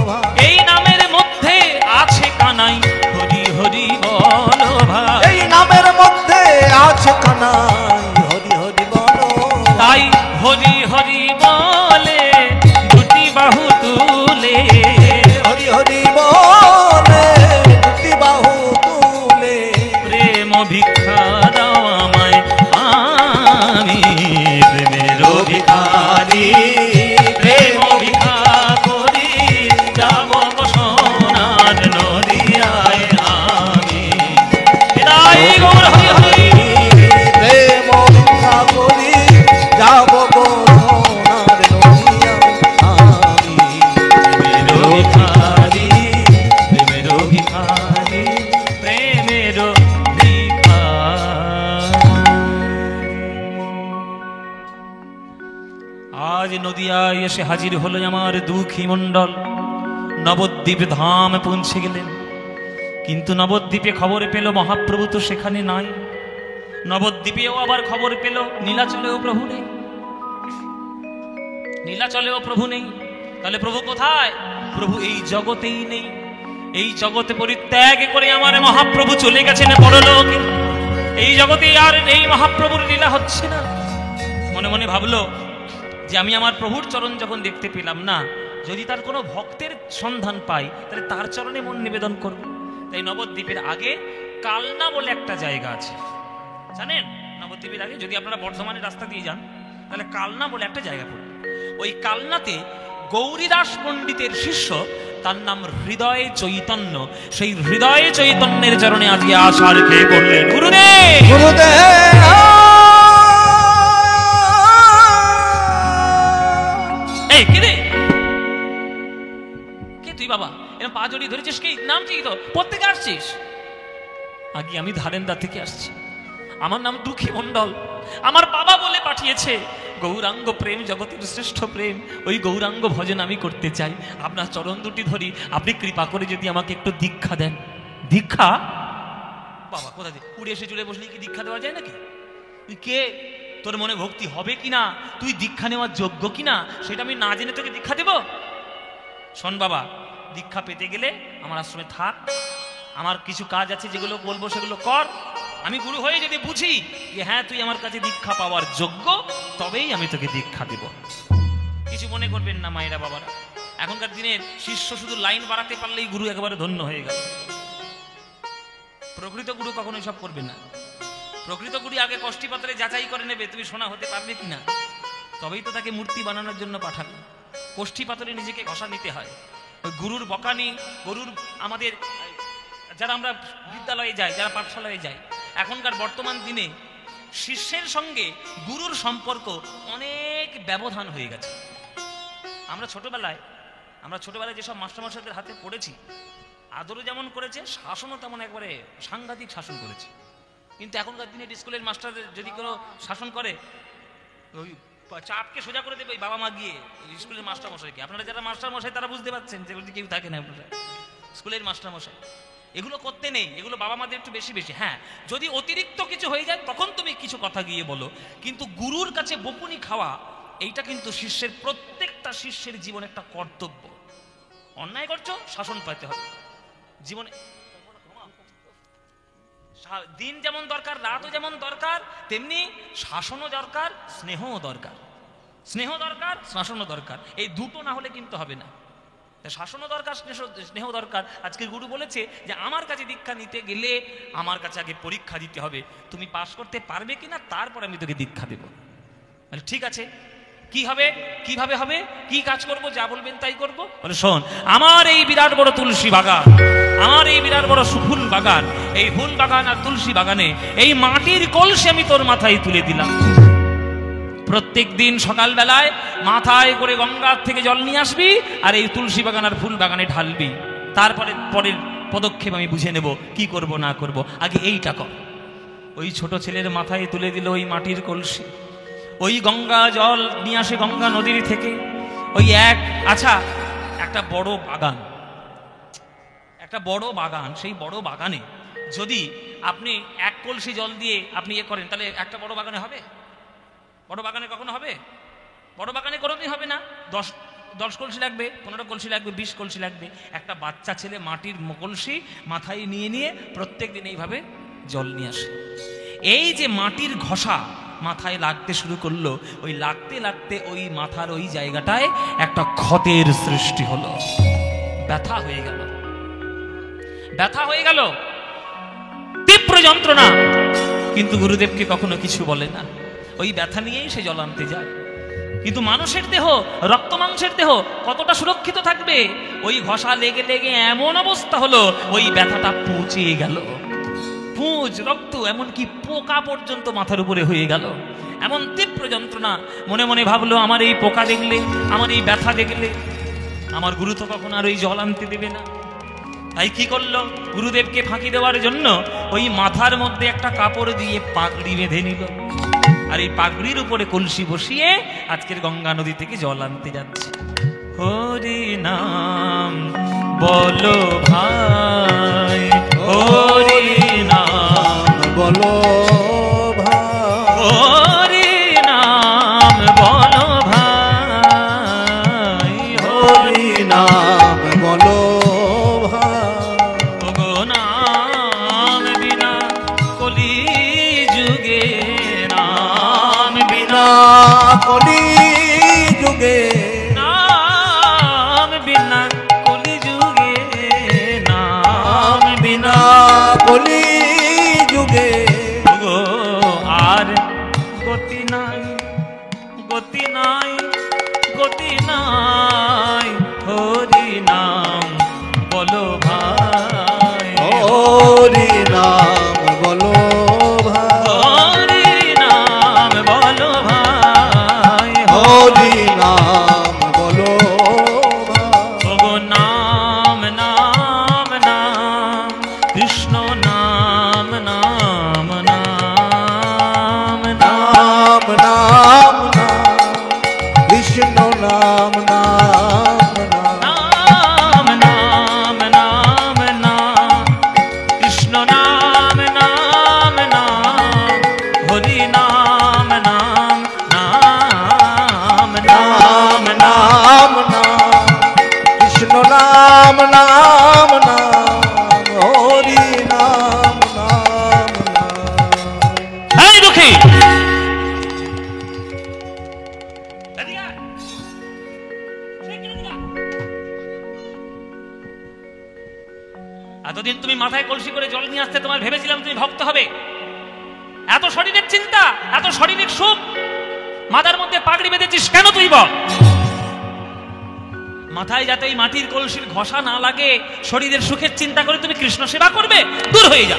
ভাই। এই নামের মধ্যে আছে কানাই, হরি হরি বলো ভাই। এই নামের মধ্যে আছে কানাই, হরি হরি বলো ভাই। তাই হরি হরি বলে দুটি বাহু তুলে, হরি হরি বলে দুটি বাহু তুলে, প্রেম ভিক্ষা দাও আমায়, আমি প্রেমের ভিখারি। প্রেম ভিক্ষা করি যাব সোনার নদিয়ায় আমি। বিদায় গৌর হরি হরি। প্রেম ভিক্ষা করি যাব গো সোনার নদিয়া আমি। প্রেমের ভিখারি, প্রেমের ভিখারি, প্রেমের আজ নদিয়ায় এসে হাজির হলো আমার দুঃখী মণ্ডল। নবদ্বীপ ধাম পৌঁছে গেলেন, কিন্তু নবদ্বীপে খবর পেল মহাপ্রভু তো সেখানে নাই। নবদ্বীপেও আবার খবর পেল নীলাচলেও প্রভু নেই, নীলাচলেও প্রভু নেই। তাহলে প্রভু কোথায়? প্রভু এই জগতেই নেই। এই জগতে পরিত্যাগ করে আমার মহাপ্রভু চলে গেছেন পরলোকে। এই জগতে আর এই মহাপ্রভুর লীলা হচ্ছে না। মনে মনে ভাবলো যে আমি আমার প্রভুর চরণ যখন দেখতে পেলাম না, যদি তার কোনো ভক্তের সন্ধান পাই তাহলে তার চরণে মন নিবেদন করব। তাই নবদ্বীপের আগে কালনা বলে একটা জায়গা আছে, জানেন? নবদ্বীপের আগে যদি আপনারা বর্ধমানের রাস্তা দিয়ে যান তাহলে কালনা বলে একটা জায়গা পড়বে। ওই কালনাতে গৌরীদাস পণ্ডিতের শিষ্য, তার নাম হৃদয় চৈতন্য, সেই হৃদয় চৈতন্যের চরণে আজকে আশার খেয়ে বললেন, গুরুদেব গুরুদেব এই কে রে? কে তুই বাবা? এরকম পা জড়িয়ে ধরেছিস, কি নাম কি তো? প্রত্যেকে আসছিস? আগে আমি ধারেন্দা থেকে আসছি, আমার নাম দুঃখী মণ্ডল। আমার বাবা বলে পাঠিয়েছে গৌরাঙ্গ প্রেম জগতের শ্রেষ্ঠ প্রেম, ওই গৌরাঙ্গ ভজন আমি করতে চাই। আপনার চরণ দুটি ধরি, আপনি কৃপা করে যদি আমাকে একটু দীক্ষা দেন। দীক্ষা? বাবা কোথা দিয়ে উড়ে এসে চলে বসলে কি দীক্ষা দেওয়া যায় নাকি? তুই কে? তোর মনে ভক্তি হবে কিনা, তুই দীক্ষা নেওয়ার যোগ্য কিনা সেটা আমি না জেনে তোকে দীক্ষা দেব? শোন বাবা, দীক্ষা পেতে গেলে আমার আশ্রমে থাক, আমার কিছু কাজ আছে যেগুলো বলবো সেগুলো কর। আমি গুরু হয়ে যদি বুঝি যে হ্যাঁ তুই আমার কাছে দীক্ষা পাওয়ার যোগ্য, তবেই আমি তোকে দীক্ষা দেব। কিছু মনে করবেন না মায়েরা বাবারা, এখনকার দিনের শিষ্য শুধু লাইন বাড়াতে পারলেই গুরু একেবারে ধন্য হয়ে গেল। প্রকৃত গুরু কখনোই সব করবে না। প্রকৃত গুরু আগে কষ্টি পাত্রে যাচাই করে নেবে তুমি সোনা হতে পারবে কিনা, তবেই তো তাকে মূর্তি বানানোর জন্য পাঠাবে। কষ্টি পাত্রে নিজেকে ঘষা নিতে হয়। ওই গুরুর বকানি, গুরুর আমাদের যারা আমরা বিদ্যালয়ে যাই, যারা পাঠশালায় যাই, এখনকার বর্তমান দিনে শিষ্যের সঙ্গে গুরুর সম্পর্ক অনেক ব্যবধান হয়ে গেছে। আমরা ছোটবেলায় যেসব মাস্টারমশাইদের হাতে পড়েছি, আদরও যেমন করেছে, শাসনও তেমন একবারে সাংঘাতিক শাসন করেছে। কিন্তু এখনকার দিনে স্কুলের মাস্টারদের যদি কোনো শাসন করে, ওই চাপকে সোজা করে দেবে ওই বাবা মা গিয়ে স্কুলের মাস্টারমশাইকে। আপনারা যারা মাস্টারমশাই তারা বুঝতে পারছেন, যেগুলো কেউ থাকে না আপনারা স্কুলের মাস্টারমশাই, এগুলো করতে নেই। এগুলো বাবা মাদের একটু বেশি বেশি, হ্যাঁ যদি অতিরিক্ত কিছু হয়ে যায় তখন তুমি কিছু কথা গিয়ে বলো, কিন্তু গুরুর কাছে বকুনি খাওয়া এইটা কিন্তু শিষ্যের প্রত্যেকটা প্রত্যেকটা শিষ্যের জীবন একটা কর্তব্য। অন্যায় করছো, শাসন পাইতে হবে জীবনে। দিন যেমন দরকার, রাতও যেমন দরকার, তেমনি শাসনও দরকার, স্নেহও দরকার। স্নেহ দরকার, শাসনও দরকার, এই দুটো না হলে কিন্তু হবে না। শাসনও দরকার, স্নেহ দরকার। আজকে গুরু বলেছে যে আমার কাছে দীক্ষা নিতে গেলে আমার কাছে আগে পরীক্ষা দিতে হবে, তুমি পাশ করতে পারবে কিনা, তারপর আমি তোকে দীক্ষা দেব। ঠিক আছে, কি হবে, কিভাবে হবে, কি কাজ করব, যা বলবেন তাই করব। বলে শোন, আমার এই বিরাট বড় তুলসী বাগান, আমার এই বিরাট বড় ফুল বাগান, এই ফুল বাগান আর তুলসী বাগানে এই মাটির কলসি আমি তোর মাথায় তুলে দিলাম। প্রত্যেক দিন সকাল বেলায় মাথায় করে গঙ্গার থেকে জল নিয়ে আসবি আর এই তুলসী বাগান আর ফুল বাগানে ঢালবি। তারপরে পরের পদক্ষেপ আমি বুঝে নেব কি করব না করব, আগে এইটা কর। ওই ছোট ছেলের মাথায় তুলে দিল ওই মাটির কলসি, ওই গঙ্গা জল নিয়ে আসে গঙ্গা নদীর থেকে। ওই আচ্ছা, একটা বড় বাগান, একটা বড় বাগান, সেই বড় বাগানে যদি আপনি এক কলসি জল দিয়ে আপনি করেন, তাহলে একটা বড় বাগানে হবে? বড় বাগানে কখনো হবে? বড় বাগানে কোনোদিন হবে না। 10 কলসি লাগবে, 15 কলসি লাগবে, 20 কলসি লাগবে। একটা বাচ্চা ছেলে মাটির কলসি মাথায় নিয়ে নিয়ে প্রত্যেক দিন এইভাবে জল নিয়ে আসে। এই যে মাটির ঘষা মাথায় লাগতে শুরু করলো, ওই লাগতে লাগতে ওই মাথার ওই জায়গাটায় একটা ক্ষতের সৃষ্টি হলো, ব্যথা হয়ে গেল, ব্যথা হয়ে গেল, তীব্র যন্ত্রণা। কিন্তু গুরুদেবকে কখনো কিছু বলে না, ওই ব্যথা নিয়েই সে জল আনতে যায়। কিন্তু মানুষের দেহ, রক্ত মাংসের দেহ কতটা সুরক্ষিত থাকবে? ওই ঘষা লেগে লেগে এমন অবস্থা হলো, ওই ব্যথাটা পচে গেল, পুঁজ, রক্ত, এমনকি পোকা পর্যন্ত মাথার উপরে হয়ে গেল। এমন তীব্র যন্ত্রণা। মনে মনে ভাবলো, আমার এই পোকা দেখলে, আমার এই ব্যথা দেখলে আমার গুরু তো কখন আর ওই জল আনতে দেবে না। তাই কি করলো, গুরুদেবকে ফাঁকি দেওয়ার জন্য ওই মাথার মধ্যে একটা কাপড় দিয়ে পাগড়ি বেঁধে নিল, আর এই পাগড়ির উপরে কলসি বসিয়ে আজকের গঙ্গা নদী থেকে জল আনতে যাচ্ছে। হরি নাম বলো ভাই, হরি নাম বলো ভাই, হরি নাম বলো ভাই, হরি নাম বলো ভাই। ওগো নাম বিনা কলি যুগে, নাম বিনা কলি যুগে, নাম বিনা কলি যুগে, নাম বিনা কলি যুগে। ওগো আর গতি নাই, গতি নাই, গতি নাই, হরি নাম বলো ভাই, হরি নাম বলো ভাই, হরি নাম বলো ভাই, হরি নাম বলো ভাই। ওগো নাম নাম নাম, কৃষ্ণ নাম নাম নাম নাম, নাম নাম নাম, কৃষ্ণ নাম নাম নাম, নাম নাম নাম নাম, কৃষ্ণ নাম নাম নাম, হরি নাম নাম নাম নাম নাম নাম নাম, কৃষ্ণ নাম নাম নাম, হরি নাম নাম নাম। এই দুঃখী, এতদিন তুমি মাথায় কলসি করে জল নিয়ে আসতে, তোমার ভেবেছিলাম তুমি ভক্ত হবে। এত শরীরের চিন্তা, এত শারীরিক সুখ, মাথার মধ্যে পাগড়ি বেঁধেছিস কেন তুই বল? মাথায় যাতে এই মাটির কলসির ঘষা না লাগে, শরীরের সুখের চিন্তা করে তুমি কৃষ্ণ সেবা করবে? দূর হয়ে যা।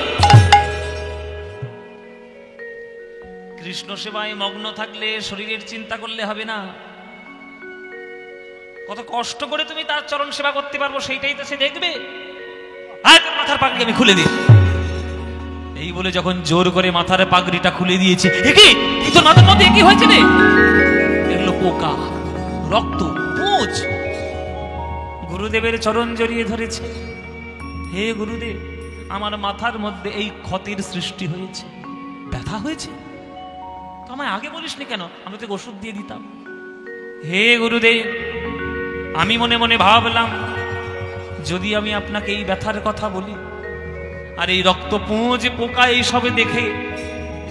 কৃষ্ণ সেবায় মগ্ন থাকলে শরীরের চিন্তা করলে হবে না। কত কষ্ট করে তুমি তার চরণ সেবা করতে পারবো সেইটাই তো সে দেখবে। আয় তোর মাথার পাগড়ি আমি খুলে দিই। এই বলে যখন জোর করে মাথার পাগড়িটা খুলে দিয়েছে, কি তোর মাথার মধ্যে কি হয়েছে রে? এগুলো পোকা, রক্ত, পুঁজ। গুরুদেবের চরণ জড়িয়ে ধরেছে, হে গুরুদেব, আমার মাথার মধ্যে এই ক্ষতের সৃষ্টি হয়েছে, ব্যথা হয়েছে, তো আমায় আগে বলিসনি কেন? আমি তোকে ওষুধ দিয়ে দিতাম। হে গুরুদেব, আমি মনে মনে ভাবলাম, যদি আমি আপনাকে এই ব্যথার কথা বলি আর এই রক্তপুঁজ পোকা এইসবে দেখে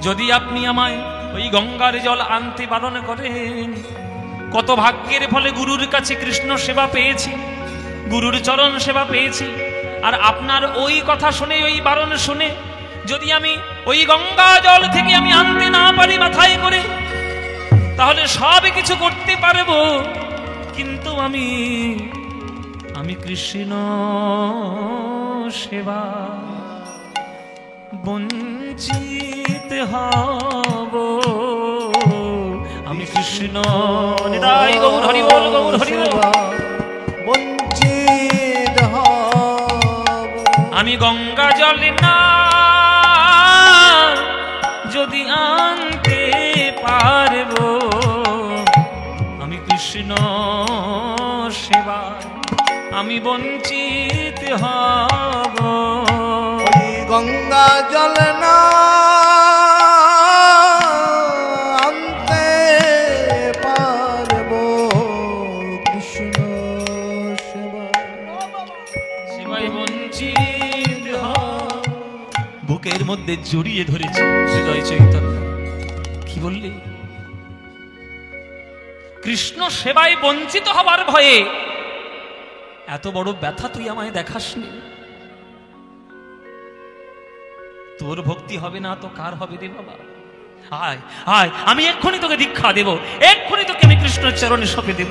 যদি আপনি আমায় ওই গঙ্গার জল আনতে বারণ করেন, কত ভাগ্যের ফলে গুরুর কাছে কৃষ্ণ সেবা পেয়েছি, গুরুর চরণ সেবা পেয়েছি, আর আপনার ওই কথা শুনে, ওই বারণ শুনে যদি আমি ওই গঙ্গা জল থেকে আমি আনতে না পারি মাথায় করে, তাহলে সব কিছু করতে পারবো, কিন্তু আমি কৃষ্ণ সেবা বঞ্চিত হব। আমি কৃষ্ণ নিতাই গৌর হরি বল, গৌর হরি বল। বঞ্চিত হব। আমি গঙ্গা জল না যদি আনতে পারবো, আমি কৃষ্ণ সেবা আমি বঞ্চিত হব। ওই গঙ্গা জল না আনতে পারবো, কৃষ্ণ সেবায় বঞ্চিত হব। বুকের মধ্যে জড়িয়ে ধরেছে হৃদয় চৈতন্য। কি বললি? কৃষ্ণ সেবায় বঞ্চিত হবার ভয়ে এত বড় ব্যথা তুই আমায় দেখাসনি? তোর ভক্তি হবে না তো কার হবে রে বাবা? আয় আয়, আমি এক্ষুনি তোকে দীক্ষা দেব, এক্ষুনি তোকে আমি কৃষ্ণের চরণে সঁপে দেব।